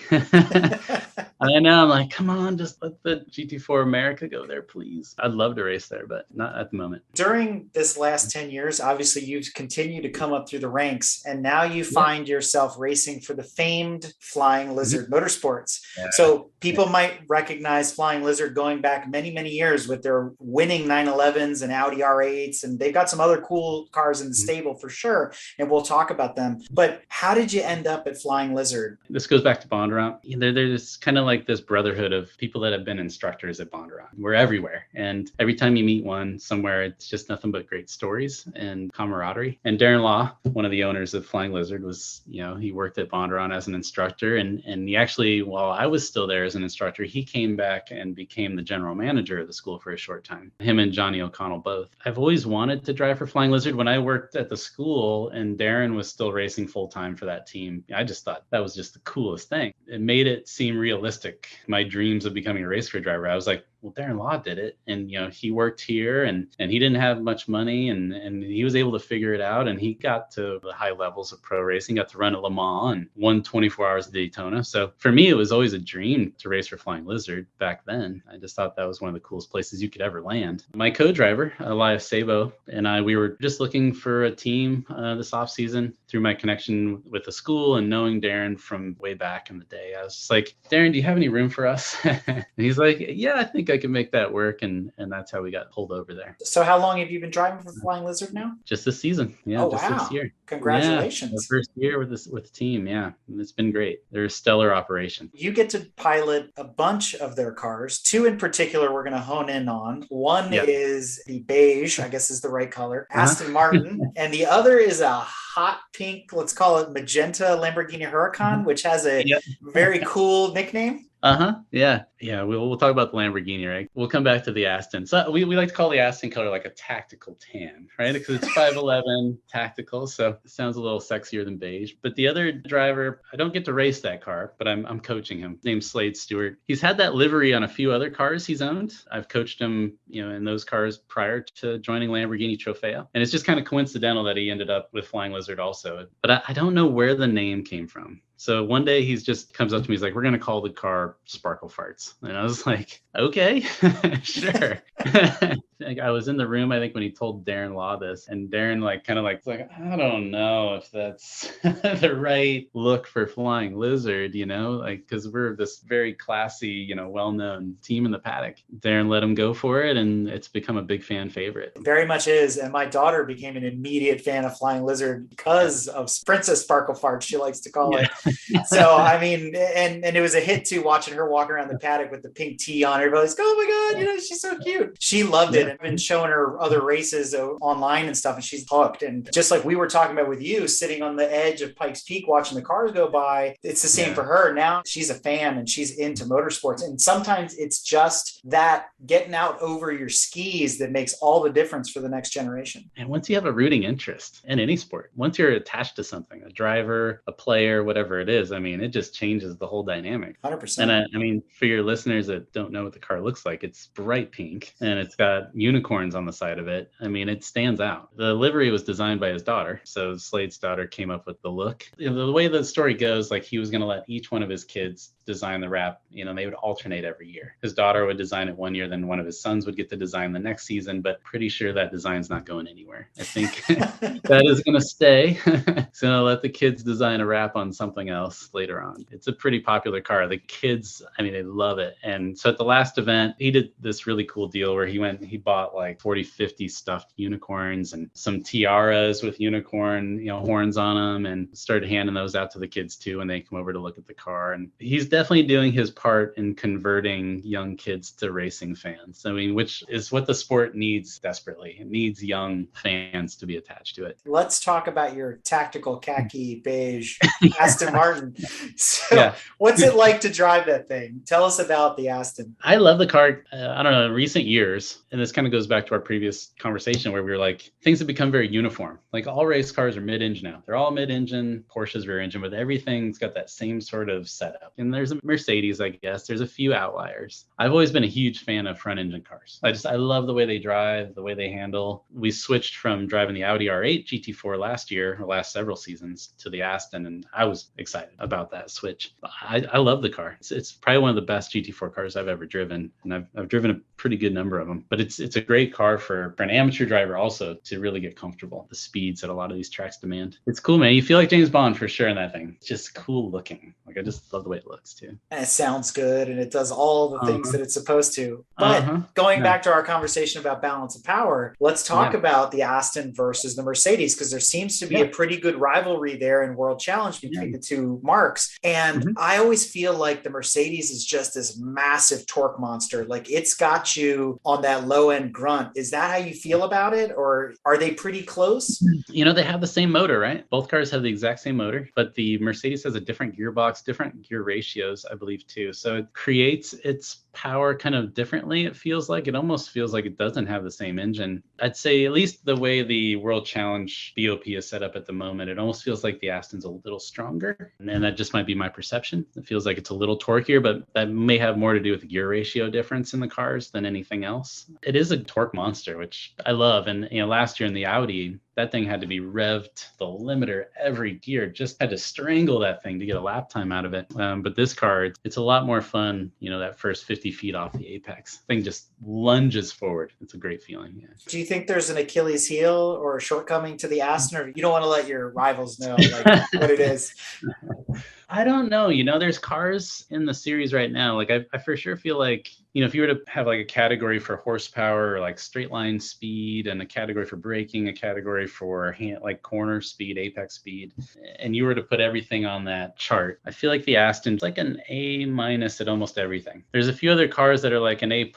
[SPEAKER 3] I know. I'm like, come on, just let the GT4 America go there, please. I'd love to race there, but not at the moment.
[SPEAKER 2] During this last 10 years, obviously you've continued to come up through the ranks, and now you find yourself racing for the famed Flying Lizard Motorsports. Yeah. So people might recognize Flying Lizard going back many, many years with their winning 911s and Audi R8s, and they've got some other cool cars in the stable for sure, and we'll talk about them. But how did you end up at Flying Lizard?
[SPEAKER 3] This goes back to Bondurant. There's kind of like this brotherhood of people that have been instructors at Bondurant. We're everywhere, and every time you meet one somewhere, it's just nothing but great stories and camaraderie. And Darren Law, one of the owners of Flying Lizard, was, he worked at Bondurant as an instructor, and he actually, while I was still there as an instructor, he came back and became the general manager of the school for a short time. Him and Johnny O'Connell both. I've always wanted to drive for Flying Lizard. When I worked at the school and Darren was still racing full time for that team, I just thought that was just the coolest thing. It made it seem realistic. My dreams of becoming a race car driver, I was like, well, Darren Law did it. And, he worked here and he didn't have much money and he was able to figure it out. And he got to the high levels of pro racing, got to run at Le Mans and won 24 hours of Daytona. So for me, it was always a dream to race for Flying Lizard back then. I just thought that was one of the coolest places you could ever land. My co-driver, Elias Sabo, and I, we were just looking for a team this off season through my connection with the school and knowing Darren from way back in the day. I was just like, Darren, do you have any room for us? And he's like, yeah, I think I can make that work. And that's how we got pulled over there.
[SPEAKER 2] So how long have you been driving for Flying Lizard now?
[SPEAKER 3] Just this season. Yeah.
[SPEAKER 2] Oh,
[SPEAKER 3] just
[SPEAKER 2] wow.
[SPEAKER 3] This year.
[SPEAKER 2] Congratulations.
[SPEAKER 3] Yeah, the first year with the team. Yeah. It's been great. They're a stellar operation.
[SPEAKER 2] You get to pilot a bunch of their cars. Two in particular we're going to hone in on. One is the beige, I guess is the right color, Aston Martin. And the other is a hot pink, let's call it magenta Lamborghini Huracan, which has a very cool nickname.
[SPEAKER 3] Yeah. We'll talk about the Lamborghini, right? We'll come back to the Aston. So we like to call the Aston color like a tactical tan, right? Because it's 511 tactical, so it sounds a little sexier than beige. But the other driver, I don't get to race that car, but I'm coaching him. His name's Slade Stewart. He's had that livery on a few other cars he's owned. I've coached him, in those cars prior to joining Lamborghini Trofeo. And it's just kind of coincidental that he ended up with Flying Lizard also. But I don't know where the name came from. So one day he's just comes up to me. He's like, we're going to call the car Sparkle Farts. And I was like, okay, sure. I was in the room, I think, when he told Darren Law this, and Darren I don't know if that's the right look for Flying Lizard, because we're this very classy, well-known team in the paddock. Darren let him go for it, and it's become a big fan favorite.
[SPEAKER 2] Very much is. And my daughter became an immediate fan of Flying Lizard because of Princess Sparkle Farts, she likes to call it. So, I mean, and it was a hit too, watching her walk around the paddock with the pink tee on. Everybody's like, oh my God, she's so cute. She loved it. it. I've been showing her other races online and stuff, and she's hooked. And just like we were talking about with you, sitting on the edge of Pikes Peak watching the cars go by, it's the same for her. Now she's a fan and she's into motorsports. And sometimes it's just that getting out over your skis that makes all the difference for the next generation.
[SPEAKER 3] And once you have a rooting interest in any sport, once you're attached to something, a driver, a player, whatever it is, I mean, it just changes the whole dynamic.
[SPEAKER 2] 100%.
[SPEAKER 3] And I mean, for your listeners that don't know what the car looks like, it's bright pink and it's got unicorns on the side of it. I mean, it stands out. The livery was designed by his daughter. So Slade's daughter came up with the look. You know, the way the story goes, like he was going to let each one of his kids design the wrap. You know, they would alternate every year. His daughter would design it one year, then one of his sons would get to design the next season, but pretty sure that design's not going anywhere. I think that is going to stay. So I'll let the kids design a wrap on something else later on. It's a pretty popular car. The kids, I mean, they love it. And so at the last event, he did this really cool deal where he bought like 40, 50 stuffed unicorns and some tiaras with unicorn, you know, horns on them, and started handing those out to the kids too when they come over to look at the car. And he's definitely doing his part in converting young kids to racing fans. I mean, which is what the sport needs desperately. It needs young fans to be attached to it.
[SPEAKER 2] Let's talk about your tactical khaki beige Aston Martin. So what's it like to drive that thing? Tell us about the Aston.
[SPEAKER 3] I love the car. I don't know, in recent years, and this kind of goes back to our previous conversation where we were like, things have become very uniform. Like all race cars are mid-engine now. They're all mid-engine, Porsche's rear engine, but everything's got that same sort of setup. And there's a Mercedes, I guess. There's a few outliers. I've always been a huge fan of front engine cars. I love the way they drive, the way they handle. We switched from driving the Audi R8 GT4 last several seasons to the Aston, and I was excited about that switch. I love the car. It's probably one of the best GT4 cars I've ever driven, and I've driven a pretty good number of them. But it's a great car for an amateur driver also to really get comfortable. The speeds that a lot of these tracks demand. It's cool, man. You feel like James Bond for sure in that thing. It's just cool looking. Like I just love the way it looks too.
[SPEAKER 2] And it sounds good, and it does all the things that it's supposed to. But going back to our conversation about balance of power, let's talk about the Aston versus the Mercedes, because there seems to be a pretty good rivalry there in World Challenge between the two marques. And I always feel like the Mercedes is just this massive torque monster. Like it's got you on that low end grunt. Is that how you feel about it? Or are they pretty close?
[SPEAKER 3] You know, they have the same motor, right? Both cars have the exact same motor, but the Mercedes has a different gearbox, different gear ratios, I believe, too. So it creates its power kind of differently. It feels like it almost feels like it doesn't have the same engine. I'd say at least the way the World Challenge BOP is set up at the moment, it almost feels like the Aston's a little stronger. And that just might be my perception. It feels like it's a little torqueier, but that may have more to do with the gear ratio difference in the cars than anything else. It is a torque monster, which I love. And you know, last year in the Audi, that thing had to be revved to the limiter every gear, just had to strangle that thing to get a lap time out of it. But this car, it's a lot more fun, you know, that first 50 feet off the apex. Thing just lunges forward. It's a great feeling. Yeah.
[SPEAKER 2] Do you think there's an Achilles heel or a shortcoming to the Aston, or you don't want to let your rivals know like what it is?
[SPEAKER 3] I don't know. You know, there's cars in the series right now. Like I for sure feel like, you know, if you were to have like a category for horsepower or like straight line speed, and a category for braking, a category for like corner speed, apex speed, and you were to put everything on that chart, I feel like the Aston's like an A- at almost everything. There's a few other cars that are like an A+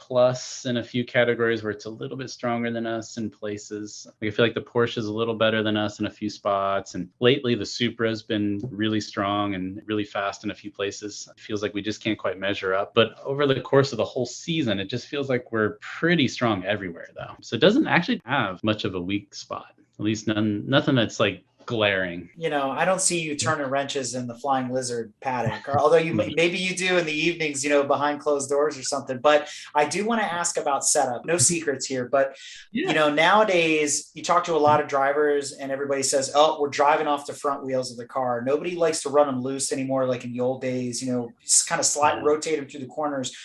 [SPEAKER 3] in a few categories where it's a little bit stronger than us in places. Like I feel like the Porsche is a little better than us in a few spots. And lately the Supra's been really strong and really fast in a few places. It feels like we just can't quite measure up. But over the course of the whole season, it just feels like we're pretty strong everywhere though. So it doesn't actually have much of a weak spot, at least nothing that's like glaring.
[SPEAKER 2] You know, I don't see you turning wrenches in the Flying Lizard paddock, or although you maybe you do in the evenings, you know, behind closed doors or something. But I do want to ask about setup. No secrets here, but you know, nowadays you talk to a lot of drivers and everybody says, "Oh, we're driving off the front wheels of the car." Nobody likes to run them loose anymore, like in the old days. You know, just kind of rotate them through the corners.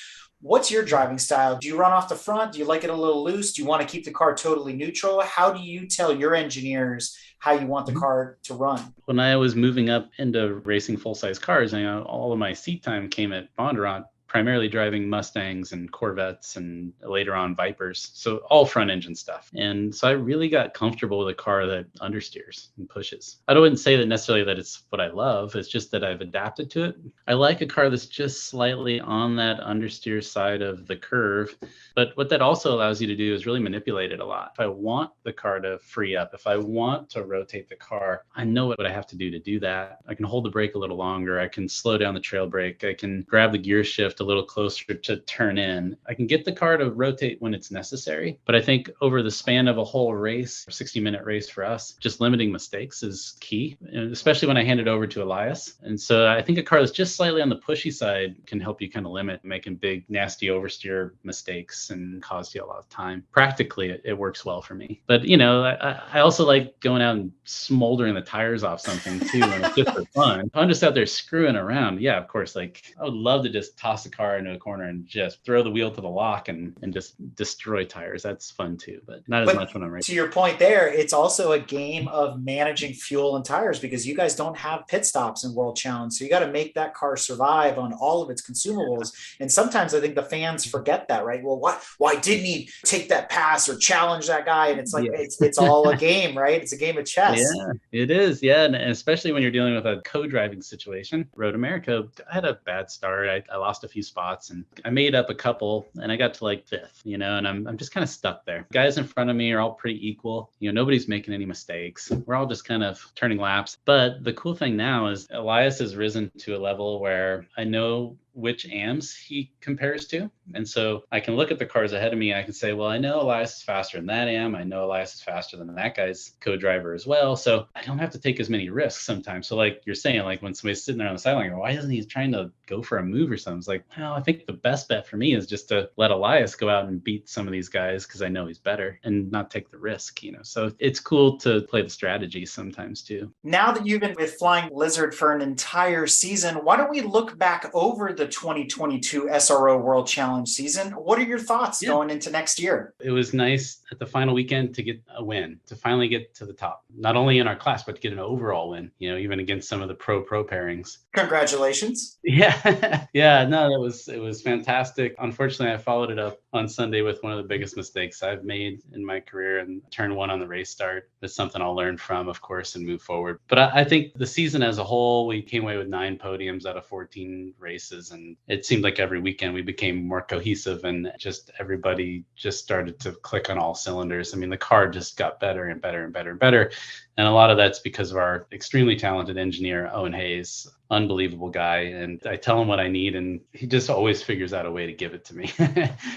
[SPEAKER 2] What's your driving style? Do you run off the front? Do you like it a little loose? Do you want to keep the car totally neutral? How do you tell your engineers how you want the car to run?
[SPEAKER 3] When I was moving up into racing full-size cars, you know, all of my seat time came at Bondurant primarily driving Mustangs and Corvettes and later on Vipers. So all front engine stuff. And so I really got comfortable with a car that understeers and pushes. I wouldn't say that necessarily that it's what I love. It's just that I've adapted to it. I like a car that's just slightly on that understeer side of the curve. But what that also allows you to do is really manipulate it a lot. If I want the car to free up, if I want to rotate the car, I know what I have to do that. I can hold the brake a little longer. I can slow down the trail brake. I can grab the gear shift a little closer to turn in. I can get the car to rotate when it's necessary. But I think over the span of a whole race, 60-minute race for us, just limiting mistakes is key, especially when I hand it over to Elias. And so I think a car that's just slightly on the pushy side can help you kind of limit making big, nasty oversteer mistakes and cause you a lot of time. Practically, it works well for me. But, I also like going out and smoldering the tires off something too, and it's just for fun. If I'm just out there screwing around, yeah, of course, like I would love to just toss the car into a corner and just throw the wheel to the lock and just destroy tires. That's fun too, but not as much when I'm racing.
[SPEAKER 2] To your point there, it's also a game of managing fuel and tires because you guys don't have pit stops in World Challenge. So you got to make that car survive on all of its consumables. And sometimes I think the fans forget that, right? Well, why didn't he take that pass or challenge that guy? And it's like, it's all a game, right? It's a game of chess.
[SPEAKER 3] Yeah, it is. Yeah. And especially when you're dealing with a co-driving situation. Road America, I had a bad start. I lost a few spots and I made up a couple and I got to like fifth, and I'm just kind of stuck there. Guys in front of me are all pretty equal. Nobody's making any mistakes. We're all just kind of turning laps. But the cool thing now is Elias has risen to a level where I know which AMs he compares to. And so I can look at the cars ahead of me. I can say, well, I know Elias is faster than that AM. I know Elias is faster than that guy's co-driver as well. So I don't have to take as many risks sometimes. So like you're saying, like when somebody's sitting there on the sideline, why isn't he trying to go for a move or something? It's like, well, I think the best bet for me is just to let Elias go out and beat some of these guys because I know he's better and not take the risk, So it's cool to play the strategy sometimes too.
[SPEAKER 2] Now that you've been with Flying Lizard for an entire season, why don't we look back over the 2022 SRO World Challenge season? What are your thoughts going into next year?
[SPEAKER 3] It was nice at the final weekend to get a win, to finally get to the top, not only in our class, but to get an overall win, even against some of the pro pairings.
[SPEAKER 2] Congratulations.
[SPEAKER 3] Yeah. Yeah, no, it was fantastic. Unfortunately, I followed it up on Sunday with one of the biggest mistakes I've made in my career, and turn one on the race start. It's something I'll learn from, of course, and move forward. But I think the season as a whole, we came away with 9 podiums out of 14 races. And it seemed like every weekend we became more cohesive and just everybody just started to click on all cylinders. I mean, the car just got better and better and better and better. And a lot of that's because of our extremely talented engineer, Owen Hayes, unbelievable guy. And I tell him what I need and he just always figures out a way to give it to me.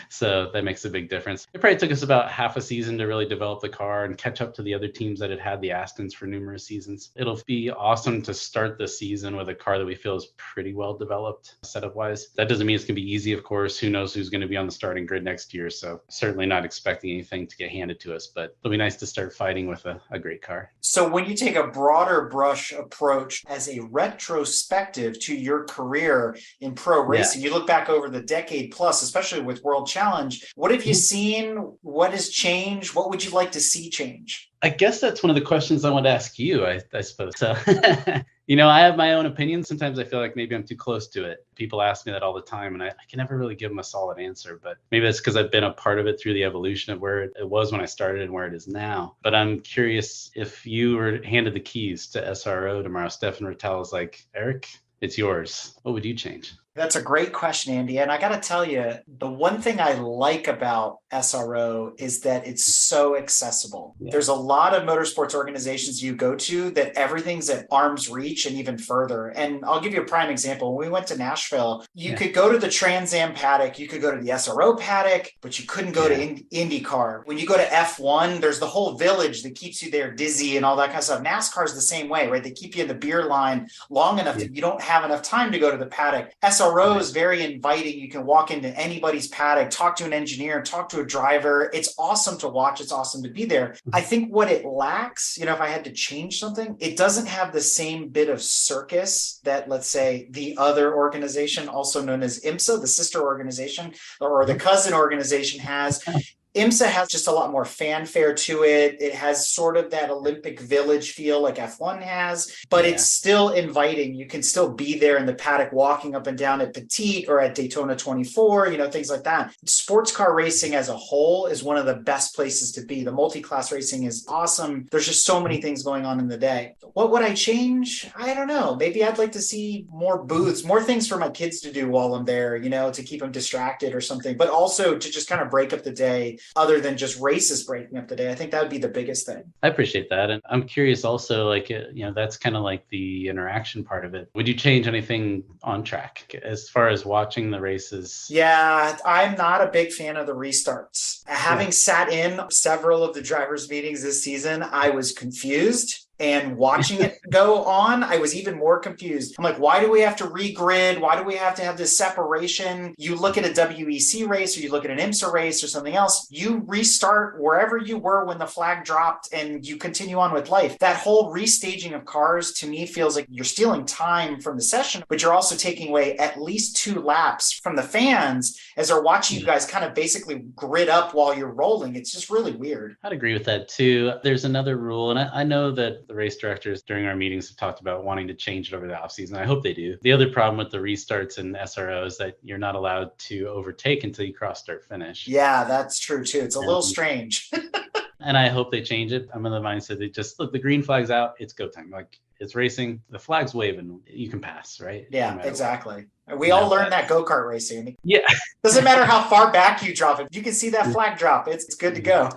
[SPEAKER 3] So that makes a big difference. It probably took us about half a season to really develop the car and catch up to the other teams that had the Astons for numerous seasons. It'll be awesome to start the season with a car that we feel is pretty well developed setup wise. That doesn't mean it's going to be easy, of course. Who knows who's going to be on the starting grid next year. So certainly not expecting anything to get handed to us, but it'll be nice to start fighting with a great car.
[SPEAKER 2] So when you take a broader brush approach as a retrospective to your career in pro racing, you look back over the decade plus, especially with World Challenge, what have you seen? What has changed? What would you like to see change?
[SPEAKER 3] I guess that's one of the questions I want to ask you, I suppose. So, I have my own opinion. Sometimes I feel like maybe I'm too close to it. People ask me that all the time, and I can never really give them a solid answer. But maybe that's because I've been a part of it through the evolution of where it was when I started and where it is now. But I'm curious, if you were handed the keys to SRO tomorrow, Stefan Rattel is like, Eric, it's yours. What would you change?
[SPEAKER 2] That's a great question, Andy. And I got to tell you, the one thing I like about SRO is that it's so accessible. Yeah. There's a lot of motorsports organizations you go to that everything's at arm's reach and even further. And I'll give you a prime example. When we went to Nashville, you could go to the Trans Am paddock, you could go to the SRO paddock, but you couldn't go to IndyCar. When you go to F1, there's the whole village that keeps you there dizzy and all that kind of stuff. NASCAR's the same way, right? They keep you in the beer line long enough that you don't have enough time to go to the paddock. SRO is very inviting. You can walk into anybody's paddock, talk to an engineer, talk to a driver. It's awesome to watch. It's awesome to be there. I think what it lacks, if I had to change something, it doesn't have the same bit of circus that, let's say, the other organization, also known as IMSA, the sister organization or the cousin organization, has. IMSA has just a lot more fanfare to it. It has sort of that Olympic Village feel like F1 has, but it's still inviting. You can still be there in the paddock walking up and down at Petite or at Daytona 24, things like that. Sports car racing as a whole is one of the best places to be. The multi-class racing is awesome. There's just so many things going on in the day. What would I change? I don't know. Maybe I'd like to see more booths, more things for my kids to do while I'm there, to keep them distracted or something, but also to just kind of break up the day other than just races breaking up the day. I think that would be the biggest thing.
[SPEAKER 3] I appreciate that. And I'm curious also, that's kind of like the interaction part of it. Would you change anything on track as far as watching the races?
[SPEAKER 2] Yeah, I'm not a big fan of the restarts. Having sat in several of the drivers' meetings this season, I was confused. And watching it go on, I was even more confused. I'm like, why do we have to regrid? Why do we have to have this separation? You look at a WEC race or you look at an IMSA race or something else, you restart wherever you were when the flag dropped and you continue on with life. That whole restaging of cars to me feels like you're stealing time from the session, but you're also taking away at least 2 laps from the fans as they're watching you guys kind of basically grid up while you're rolling. It's just really weird.
[SPEAKER 3] I'd agree with that too. There's another rule, and I know that the race directors during our meetings have talked about wanting to change it over the offseason. I hope they do. The other problem with the restarts and SRO is that you're not allowed to overtake until you cross start finish.
[SPEAKER 2] Yeah, that's true too. It's a little strange.
[SPEAKER 3] And I hope they change it. I'm in the mindset that just look, the green flag's out, it's go time. Like, it's racing, the flag's waving, you can pass, right?
[SPEAKER 2] Yeah, exactly. We all learned that go-kart racing.
[SPEAKER 3] Yeah.
[SPEAKER 2] Doesn't matter how far back you drop it. You can see that flag drop. It's good to go.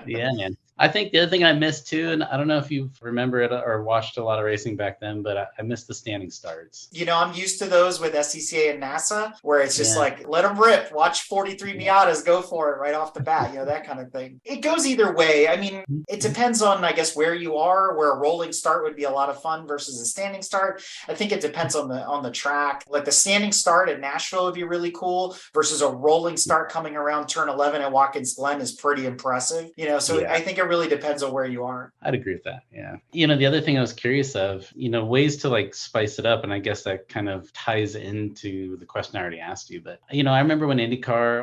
[SPEAKER 3] Yeah, man. I think the other thing I missed too, and I don't know if you remember it or watched a lot of racing back then, but I missed the standing starts.
[SPEAKER 2] I'm used to those with SCCA and NASA, where it's just like, let them rip, watch 43 Miatas go for it right off the bat, that kind of thing. It goes either way. I mean, it depends on, I guess, where you are, where a rolling start would be a lot of fun versus a standing start. I think it depends on the track. Like the standing start at Nashville would be really cool versus a rolling start coming around turn 11 at Watkins Glen is pretty impressive. I think it really depends on where you are.
[SPEAKER 3] I'd agree with that. Yeah. The other thing I was curious of, ways to like spice it up. And I guess that kind of ties into the question I already asked you. But, I remember when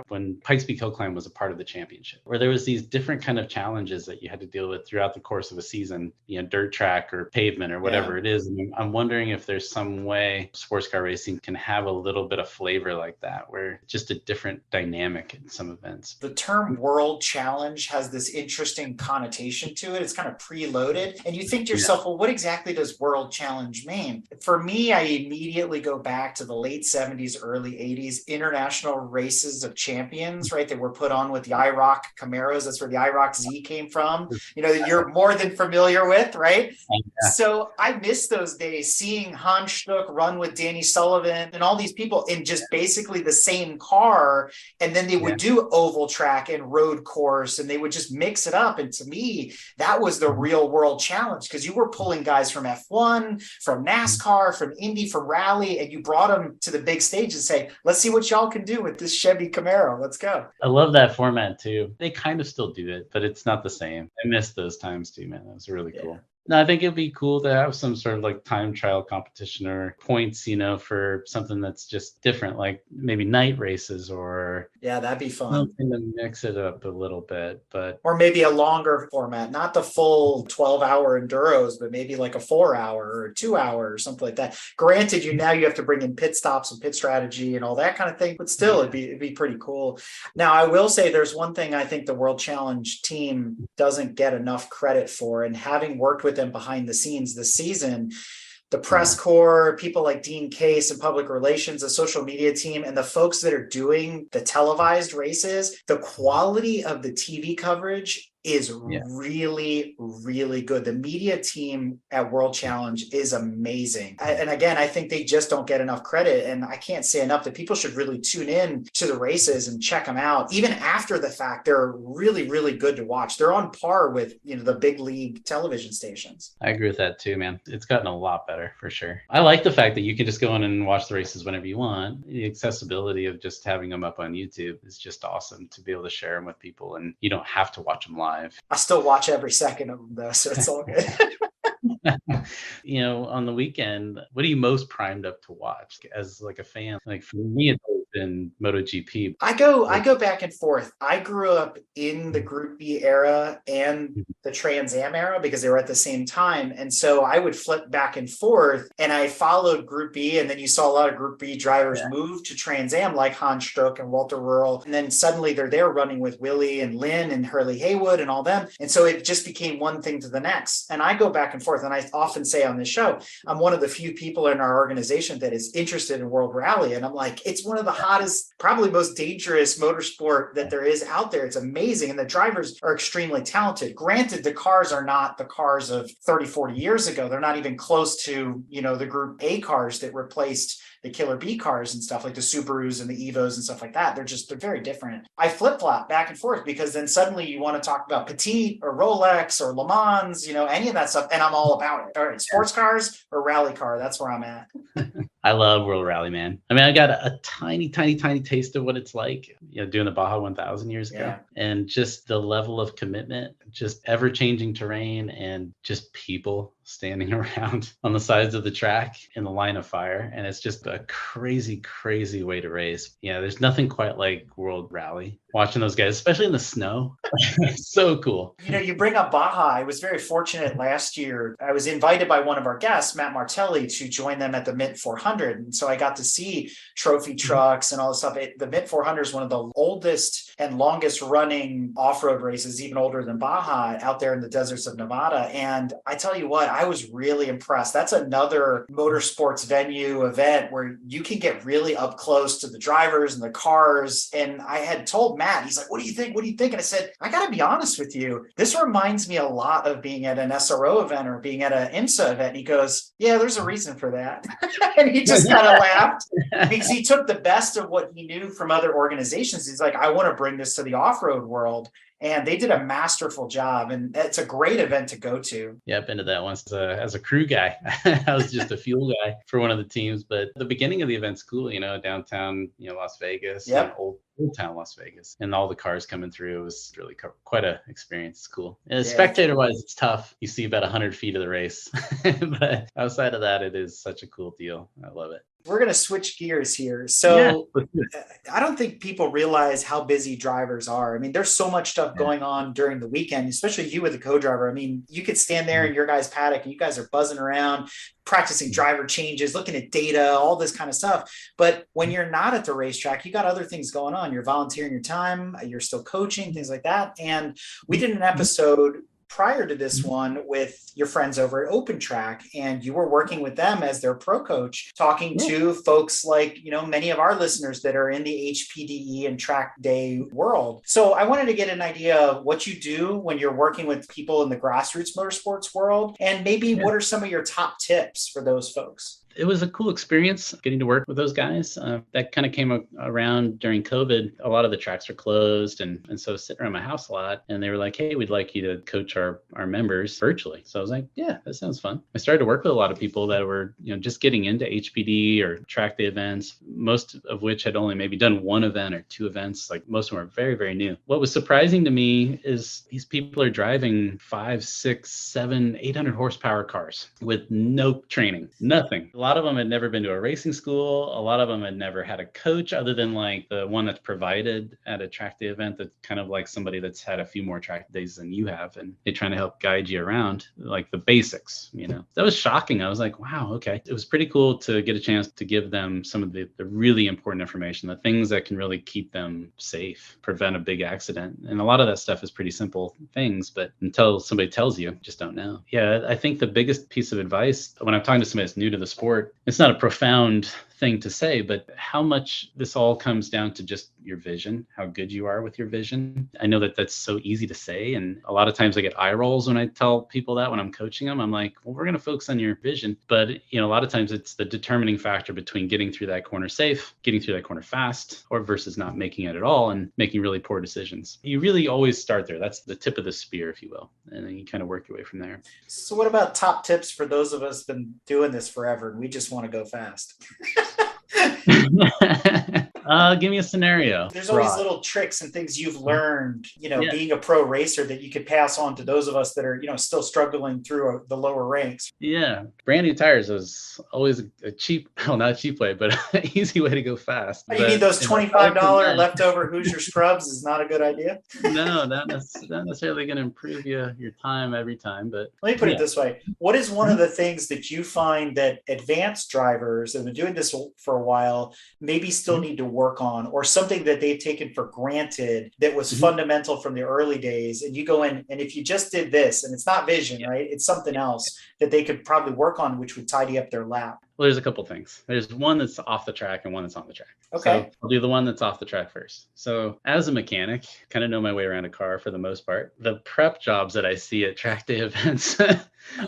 [SPEAKER 3] when Pikes Peak Hill Climb was a part of the championship, where there was these different kind of challenges that you had to deal with throughout the course of a season, dirt track or pavement or whatever it is. And I'm wondering if there's some way sports car racing can have a little bit of flavor like that, where just a different dynamic in some events.
[SPEAKER 2] The term World Challenge has this interesting connotation to it. It's kind of preloaded. And you think to yourself, well, what exactly does World Challenge mean? For me, I immediately go back to the late 70s, early 80s International Races of Champions, right? That were put on with the IROC Camaros. That's where the IROC Z came from, that you're more than familiar with, right? Yeah. So I miss those days, seeing Hans Stuck run with Danny Sullivan and all these people in just basically the same car. And then they would do oval track and road course, and they would just mix it up. And to me, that was the real World Challenge, because you were pulling guys from F1, from NASCAR, from Indy, from Rally, and you brought them to the big stage and say, let's see what y'all can do with this Chevy Camaro. Let's go.
[SPEAKER 3] I love that format too. They kind of still do it, but it's not the same. I miss those times too, man. That was really cool. No, I think it'd be cool to have some sort of like time trial competition or points, for something that's just different, like maybe night races or
[SPEAKER 2] that'd be fun.
[SPEAKER 3] Something to mix it up a little bit, or
[SPEAKER 2] maybe a longer format, not the full 12-hour enduros, but maybe like a 4-hour or a 2-hour or something like that. Granted, you have to bring in pit stops and pit strategy and all that kind of thing, but still it'd be pretty cool. Now, I will say there's one thing I think the World Challenge team doesn't get enough credit for, and having worked with them behind the scenes this season, the press corps, people like Dean Case and public relations, the social media team, and the folks that are doing the televised races, the quality of the TV coverage is really, really good. The media team at World Challenge is amazing. And again, I think they just don't get enough credit. And I can't say enough that people should really tune in to the races and check them out. Even after the fact, they're really, really good to watch. They're on par with, the big league television stations.
[SPEAKER 3] I agree with that too, man. It's gotten a lot better for sure. I like the fact that you can just go in and watch the races whenever you want. The accessibility of just having them up on YouTube is just awesome to be able to share them with people, and you don't have to watch them live.
[SPEAKER 2] I still watch every second of them though, so it's all good.
[SPEAKER 3] On the weekend, what are you most primed up to watch as like a fan? Like for me, it's in MotoGP.
[SPEAKER 2] I go back and forth. I grew up in the Group B era and the Trans Am era because they were at the same time. And so I would flip back and forth, and I followed Group B. And then you saw a lot of Group B drivers move to Trans Am, like Hans Struck and Walter Rural. And then suddenly they're there running with Willie and Lynn and Hurley Haywood and all them. And so it just became one thing to the next. And I go back and forth. And I often say on this show, I'm one of the few people in our organization that is interested in World Rally. And I'm like, it's one of the hottest, probably most dangerous motorsport that there is out there. It's amazing. And the drivers are extremely talented. Granted, the cars are not the cars of 30, 40 years ago. They're not even close to, the Group A cars that replaced the Killer B cars and stuff, like the Subarus and the Evos and stuff like that. They're very different. I flip-flop back and forth because then suddenly you want to talk about Petit or Rolex or Le Mans, any of that stuff. And I'm all about it. All right, sports cars or rally car. That's where I'm at.
[SPEAKER 3] I love World Rally, man. I mean, I got a tiny taste of what it's like, doing the Baja 1000 years ago. And just the level of commitment, just ever-changing terrain, and just people standing around on the sides of the track in the line of fire. And it's just a crazy way to race. There's nothing quite like World Rally. Watching those guys, especially in the snow. So cool.
[SPEAKER 2] You bring up Baja. I was very fortunate last year. I was invited by one of our guests, Matt Martelli, to join them at the Mint 400. And so I got to see trophy trucks and all this stuff. The Mint 400 is one of the oldest and longest running off-road races, even older than Baja, out there in the deserts of Nevada. And I tell you what, I was really impressed. That's another motorsports venue event where you can get really up close to the drivers and the cars. And I had told Matt, he's like, what do you think? And I said, I got to be honest with you. This reminds me a lot of being at an SRO event or being at an IMSA event. And he goes, yeah, there's a reason for that. And he just kind of laughed because he took the best of what he knew from other organizations. He's like, I want to bring this to the off-road world. And they did a masterful job, and it's a great event to go to.
[SPEAKER 3] Yeah, I've been to that once as a crew guy. I was just a fuel guy for one of the teams, but the beginning of the event's cool, downtown, Las Vegas, and old town Las Vegas, and all the cars coming through. It was really quite a experience. It's cool. And spectator-wise, it's tough. You see about 100 feet of the race, but outside of that, it is such a cool deal. I love it.
[SPEAKER 2] We're going to switch gears here. So I don't think people realize how busy drivers are. I mean, there's so much stuff going on during the weekend, especially you with a co-driver. I mean, you could stand there in your guys' paddock and you guys are buzzing around, practicing driver changes, looking at data, all this kind of stuff. But when you're not at the racetrack, you got other things going on. You're volunteering your time, you're still coaching, things like that. And we did an episode prior to this one with your friends over at Open Track, and you were working with them as their pro coach, talking to folks like, many of our listeners that are in the HPDE and track day world. So I wanted to get an idea of what you do when you're working with people in the grassroots motorsports world, and maybe what are some of your top tips for those folks?
[SPEAKER 3] It was a cool experience getting to work with those guys. That kind of came around during COVID. A lot of the tracks were closed. And so sitting around my house a lot, and they were like, hey, we'd like you to coach our members virtually. So I was like, yeah, that sounds fun. I started to work with a lot of people that were, just getting into HPD or track day events, most of which had only maybe done one event or two events. Like most of them were very, very new. What was surprising to me is these people are driving 5, 6, 7, 800 horsepower cars with no training, nothing. A lot of them had never been to a racing school. A lot of them had never had a coach other than like the one that's provided at a track day event, that's kind of like somebody that's had a few more track days than you have. And they're trying to help guide you around like the basics, That was shocking. I was like, wow, okay. It was pretty cool to get a chance to give them some of the really important information, the things that can really keep them safe, prevent a big accident. And a lot of that stuff is pretty simple things, but until somebody tells you, just don't know. Yeah, I think the biggest piece of advice when I'm talking to somebody that's new to the sport, it's not a profound thing to say, but how much this all comes down to just your vision, how good you are with your vision. I know that that's so easy to say. And a lot of times I get eye rolls when I tell people that when I'm coaching them. I'm like, well, we're going to focus on your vision. But, a lot of times it's the determining factor between getting through that corner safe, getting through that corner fast, or versus not making it at all and making really poor decisions. You really always start there. That's the tip of the spear, if you will. And then you kind of work your way from there.
[SPEAKER 2] So what about top tips for those of us been doing this forever and we just want to go fast?
[SPEAKER 3] Give me a scenario.
[SPEAKER 2] There's always
[SPEAKER 3] Broad.
[SPEAKER 2] little tricks and things you've learned,
[SPEAKER 3] Yeah.
[SPEAKER 2] being a pro racer that you could pass on to those of us that are, still struggling through the lower ranks.
[SPEAKER 3] Yeah. Brand new tires is always a cheap, well, not a cheap way, but an easy way to go fast.
[SPEAKER 2] You mean those $25
[SPEAKER 3] that,
[SPEAKER 2] leftover Hoosier scrubs is not a good idea?
[SPEAKER 3] No, not necessarily going to improve your time every time. But
[SPEAKER 2] let me put it this way. What is one of the things that you find that advanced drivers that have been doing this for a while maybe still need to work on, or something that they've taken for granted that was fundamental from the early days? And you go in, and if you just did this, and it's not vision, right? It's something else that they could probably work on, which would tidy up their lap.
[SPEAKER 3] Well, there's a couple things. There's one that's off the track and one that's on the track.
[SPEAKER 2] Okay.
[SPEAKER 3] So I'll do the one that's off the track first. So as a mechanic, kind of know my way around a car for the most part. The prep jobs that I see at track day events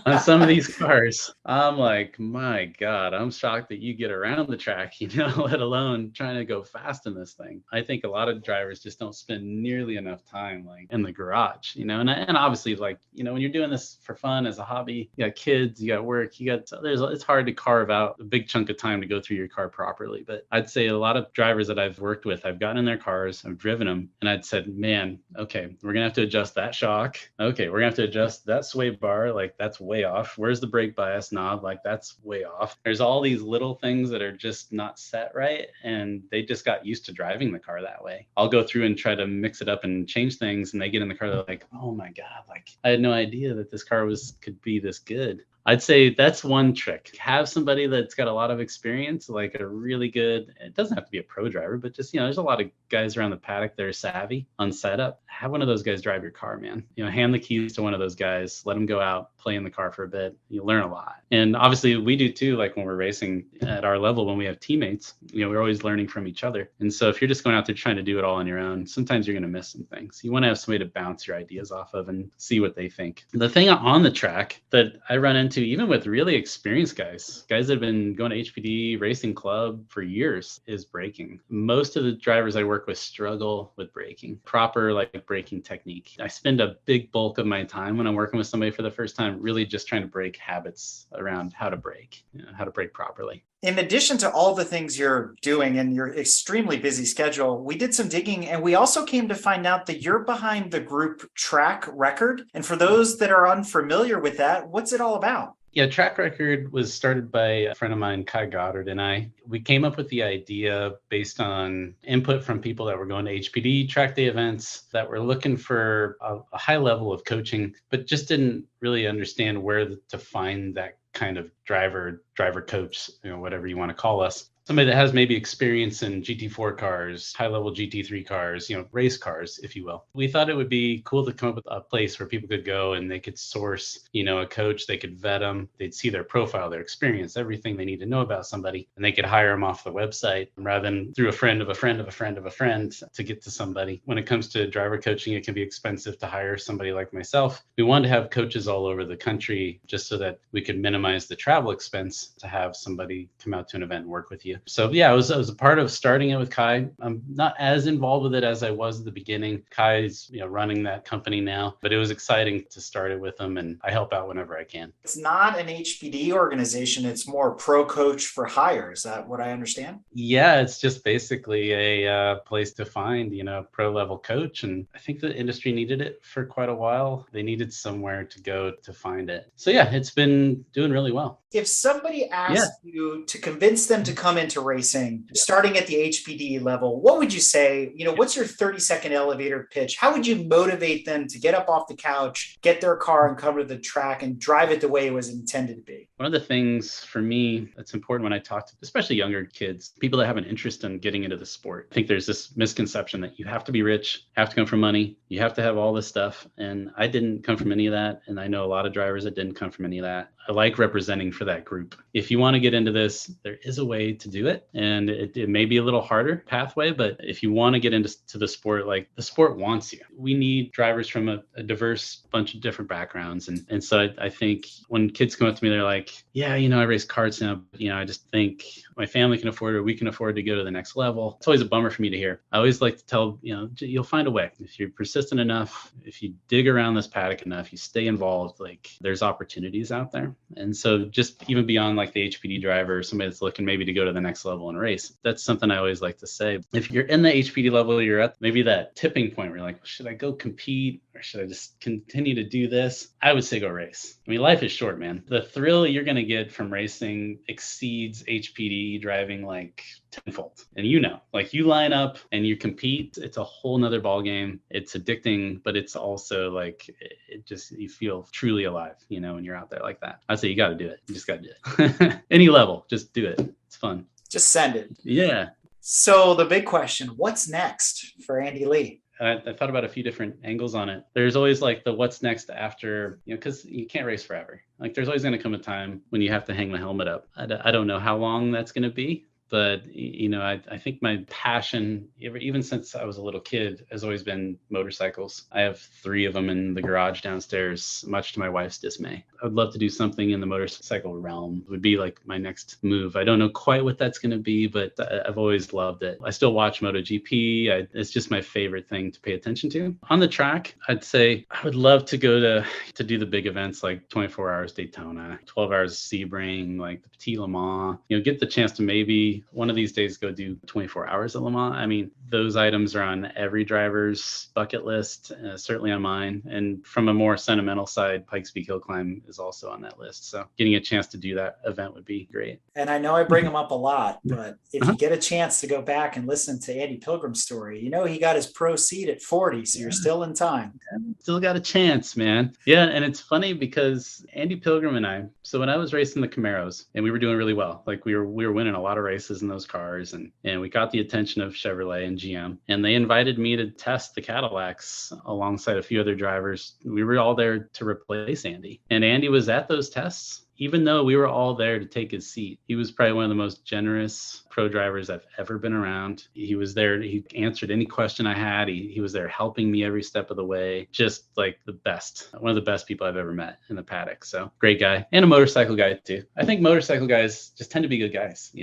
[SPEAKER 3] on some of these cars, I'm like, my God, I'm shocked that you get around the track, let alone trying to go fast in this thing. I think a lot of drivers just don't spend nearly enough time like in the garage, and obviously like, when you're doing this for fun as a hobby, you got kids, you got work, it's hard to carve out a big chunk of time to go through your car properly. But I'd say a lot of drivers that I've worked with, I've gotten in their cars, I've driven them, and I'd said, man, okay, we're gonna have to adjust that shock. Okay, we're gonna have to adjust that sway bar, like that's way off. Where's the brake bias knob? Like that's way off. There's all these little things that are just not set right, and they just got used to driving the car that way. I'll go through and try to mix it up and change things, and they get in the car, they're like, oh my God, like I had no idea that this car could be this good. I'd say that's one trick. Have somebody that's got a lot of experience, like a really good, it doesn't have to be a pro driver, but just, there's a lot of guys around the paddock that are savvy on setup. Have one of those guys drive your car, man. Hand the keys to one of those guys, let them go out, play in the car for a bit. You learn a lot. And obviously we do too, like when we're racing at our level, when we have teammates, we're always learning from each other. And so if you're just going out there trying to do it all on your own, sometimes you're going to miss some things. You want to have somebody to bounce your ideas off of and see what they think. The thing on the track that I run into, even with really experienced guys that have been going to HPD Racing Club for years, is braking. Most of the drivers I work with struggle with braking, proper like braking technique. I spend a big bulk of my time when I'm working with somebody for the first time really just trying to break habits around how to brake, how to brake properly.
[SPEAKER 2] In addition to all the things you're doing and your extremely busy schedule, we did some digging, and we also came to find out that you're behind the group track record. And for those that are unfamiliar with that, what's it all about?
[SPEAKER 3] Yeah, track record was started by a friend of mine, Kai Goddard, and I. We came up with the idea based on input from people that were going to HPD track day events that were looking for a high level of coaching, but just didn't really understand where to find that kind of driver coach, whatever you want to call us. Somebody that has maybe experience in GT4 cars, high-level GT3 cars, race cars, if you will. We thought it would be cool to come up with a place where people could go and they could source, a coach, they could vet them, they'd see their profile, their experience, everything they need to know about somebody, and they could hire them off the website rather than through a friend of a friend of a friend of a friend to get to somebody. When it comes to driver coaching, it can be expensive to hire somebody like myself. We wanted to have coaches all over the country just so that we could minimize the travel expense to have somebody come out to an event and work with you. So yeah, I was a part of starting it with Kai. I'm not as involved with it as I was at the beginning. Kai's running that company now, but it was exciting to start it with him, and I help out whenever I can.
[SPEAKER 2] It's not an HPD organization. It's more pro coach for hire. Is that what I understand?
[SPEAKER 3] Yeah, it's just basically a place to find, pro level coach. And I think the industry needed it for quite a while. They needed somewhere to go to find it. So yeah, it's been doing really well.
[SPEAKER 2] If somebody asked you to convince them to come into racing, starting at the HPD level, what would you say? What's your 30-second elevator pitch? How would you motivate them to get up off the couch, get their car and come to the track and drive it the way it was intended to be?
[SPEAKER 3] One of the things for me that's important when I talk to especially younger kids, people that have an interest in getting into the sport, I think there's this misconception that you have to be rich, have to come from money, you have to have all this stuff. And I didn't come from any of that. And I know a lot of drivers that didn't come from any of that. I like representing for that group. If you want to get into this, there is a way to do it. And it may be a little harder pathway, but if you want to get into the sport, like the sport wants you. We need drivers from a diverse bunch of different backgrounds. And so I think when kids come up to me, they're like, yeah, I race karts now, but I just think my family can afford it, or we can afford to go to the next level. It's always a bummer for me to hear. I always like to tell, you'll find a way. If you're persistent enough, if you dig around this paddock enough, you stay involved, like there's opportunities out there. And so just even beyond like the HPD driver, somebody that's looking maybe to go to the next level and race, that's something I always like to say. If you're in the HPD level, you're at maybe that tipping point where you're like, should I go compete or should I just continue to do this? I would say go race. I mean, life is short, man. The thrill you're going to get from racing exceeds HPD driving like tenfold. And like you line up and you compete, it's a whole nother ball game. It's addicting, but it's also like you feel truly alive, when you're out there like that. I'd say you got to do it. You just got to do it. Any level, just do it. It's fun.
[SPEAKER 2] Just send it.
[SPEAKER 3] Yeah.
[SPEAKER 2] So the big question, what's next for Andy Lee?
[SPEAKER 3] I thought about a few different angles on it. There's always like the what's next after, because you can't race forever. Like there's always going to come a time when you have to hang the helmet up. I don't know how long that's going to be. But, I think my passion, even since I was a little kid, has always been motorcycles. I have 3 of them in the garage downstairs, much to my wife's dismay. I would love to do something in the motorcycle realm. It would be like my next move. I don't know quite what that's going to be, but I've always loved it. I still watch MotoGP. It's just my favorite thing to pay attention to. On the track, I'd say I would love to go to do the big events like 24 Hours Daytona, 12 Hours Sebring, like the Petit Le Mans, get the chance to maybe one of these days go do 24 hours at Le Mans. I mean, those items are on every driver's bucket list, certainly on mine. And from a more sentimental side, Pikes Peak Hill Climb is also on that list. So getting a chance to do that event would be great.
[SPEAKER 2] And I know I bring him up a lot, but if you get a chance to go back and listen to Andy Pilgrim's story, he got his pro seat at 40, so you're still in time.
[SPEAKER 3] Still got a chance, man. Yeah, and it's funny because Andy Pilgrim and I, so when I was racing the Camaros, and we were doing really well, like we were winning a lot of races in those cars, and we got the attention of Chevrolet and GM, and they invited me to test the Cadillacs alongside a few other drivers. We were all there to replace Andy, and Andy was at those tests. Even though we were all there to take his seat, he was probably one of the most generous pro drivers I've ever been around. He was there. He answered any question I had. He was there helping me every step of the way. Just like the best, one of the best people I've ever met in the paddock. So great guy, and a motorcycle guy too. I think motorcycle guys just tend to be good guys.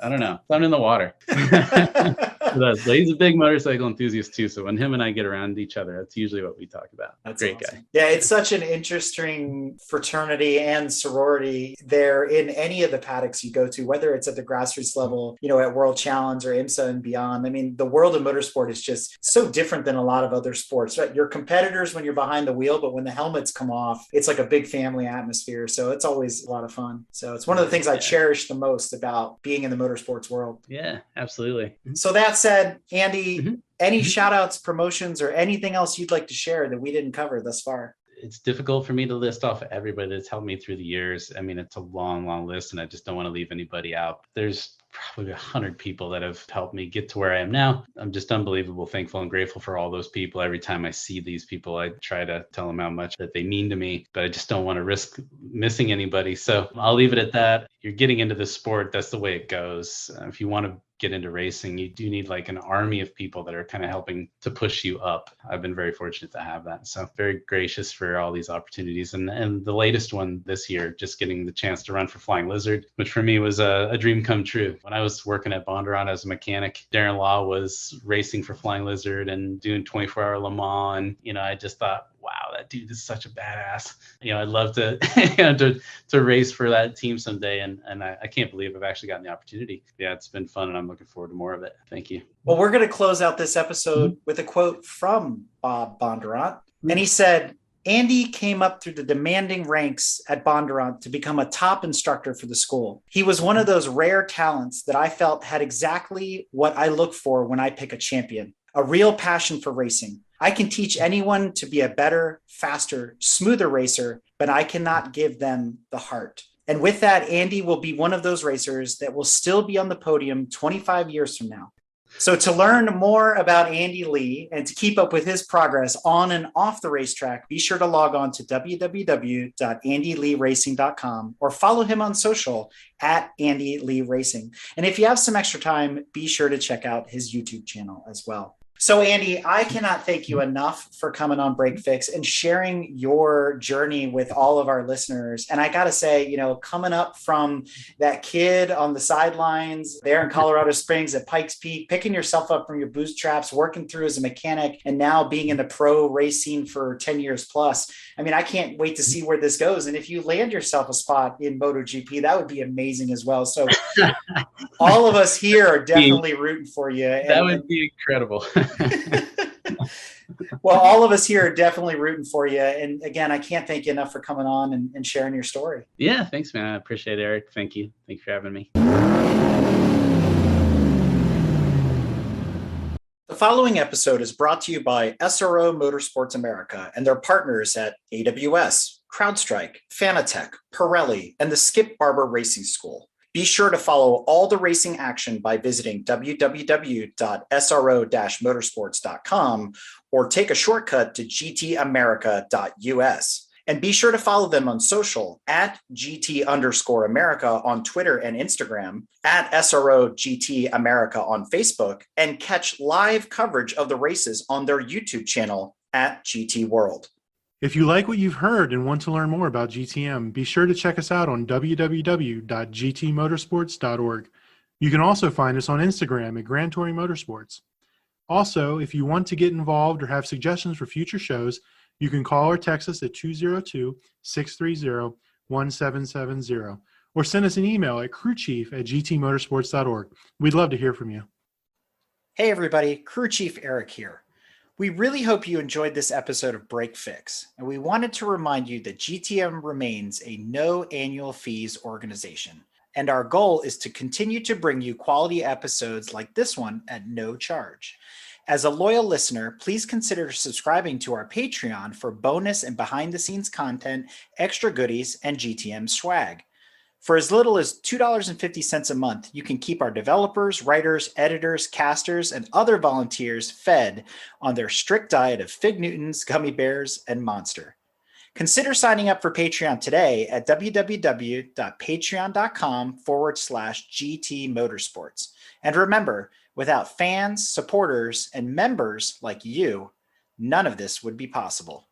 [SPEAKER 3] I don't know. I'm in the water. But he's a big motorcycle enthusiast too. So when him and I get around each other, that's usually what we talk about.
[SPEAKER 2] That's
[SPEAKER 3] great
[SPEAKER 2] awesome.
[SPEAKER 3] Guy.
[SPEAKER 2] Yeah, it's such an interesting fraternity and sorority there in any of the paddocks you go to, whether it's at the grassroots level, at World Challenge or IMSA and beyond. I mean, the world of motorsport is just so different than a lot of other sports, right? You're competitors when you're behind the wheel, but when the helmets come off, it's like a big family atmosphere. So it's always a lot of fun. So it's one of the things I cherish the most about being in the motorsports world.
[SPEAKER 3] Yeah, absolutely.
[SPEAKER 2] So that said, Andy, any shout outs, promotions, or anything else you'd like to share that we didn't cover thus far?
[SPEAKER 3] It's difficult for me to list off everybody that's helped me through the years. I mean, it's a long, long list, and I just don't want to leave anybody out. There's probably 100 people that have helped me get to where I am now. I'm just unbelievable, thankful and grateful for all those people. Every time I see these people, I try to tell them how much that they mean to me, but I just don't want to risk missing anybody. So I'll leave it at that. You're getting into this sport. That's the way it goes. If you want to get into racing, you do need like an army of people that are kind of helping to push you up. I've been very fortunate to have that. So very gracious for all these opportunities. And the latest one this year, just getting the chance to run for Flying Lizard, which for me was a dream come true. When I was working at Bondurant as a mechanic, Darren Law was racing for Flying Lizard and doing 24-hour Le Mans. And, I just thought, wow, that dude is such a badass. I'd love to to race for that team someday. And I can't believe I've actually gotten the opportunity. Yeah, it's been fun, and I'm looking forward to more of it. Thank you.
[SPEAKER 2] Well, we're going to close out this episode with a quote from Bob Bondurant. And he said, Andy came up through the demanding ranks at Bondurant to become a top instructor for the school. He was one of those rare talents that I felt had exactly what I look for when I pick a champion, a real passion for racing. I can teach anyone to be a better, faster, smoother racer, but I cannot give them the heart. And with that, Andy will be one of those racers that will still be on the podium 25 years from now. So to learn more about Andy Lee and to keep up with his progress on and off the racetrack, be sure to log on to www.andyleeracing.com or follow him on social at Andy Lee Racing. And if you have some extra time, be sure to check out his YouTube channel as well. So, Andy, I cannot thank you enough for coming on Break Fix and sharing your journey with all of our listeners. And I got to say, coming up from that kid on the sidelines there in Colorado Springs at Pikes Peak, picking yourself up from your bootstraps, working through as a mechanic, and now being in the pro racing for 10 years plus. I mean, I can't wait to see where this goes. And if you land yourself a spot in MotoGP, that would be amazing as well. So all of us here are definitely rooting for you.
[SPEAKER 3] That would be incredible.
[SPEAKER 2] Well, all of us here are definitely rooting for you. And again, I can't thank you enough for coming on and sharing your story.
[SPEAKER 3] Yeah, thanks, man. I appreciate it, Eric. Thank you. Thank you for having me.
[SPEAKER 2] The following episode is brought to you by SRO Motorsports America and their partners at AWS, CrowdStrike, Fanatec, Pirelli, and the Skip Barber Racing School. Be sure to follow all the racing action by visiting www.sro-motorsports.com or take a shortcut to gtamerica.us. And be sure to follow them on social at GT_America on Twitter and Instagram, at SRO GT America on Facebook, and catch live coverage of the races on their YouTube channel at GT World.
[SPEAKER 1] If you like what you've heard and want to learn more about GTM, be sure to check us out on www.gtmotorsports.org. You can also find us on Instagram at Grand Touring Motorsports. Also, if you want to get involved or have suggestions for future shows, you can call or text us at 202-630-1770 or send us an email at crewchief@gtmotorsports.org. We'd love to hear from you.
[SPEAKER 2] Hey everybody, Crew Chief Eric here. We really hope you enjoyed this episode of Break Fix, and we wanted to remind you that GTM remains a no annual fees organization, and our goal is to continue to bring you quality episodes like this one at no charge. As a loyal listener, please consider subscribing to our Patreon for bonus and behind-the-scenes content, extra goodies, and GTM swag. For as little as $2.50 a month, you can keep our developers, writers, editors, casters, and other volunteers fed on their strict diet of Fig Newtons, gummy bears, and Monster. Consider signing up for Patreon today at www.patreon.com/GT Motorsports. And remember, without fans, supporters, and members like you, none of this would be possible.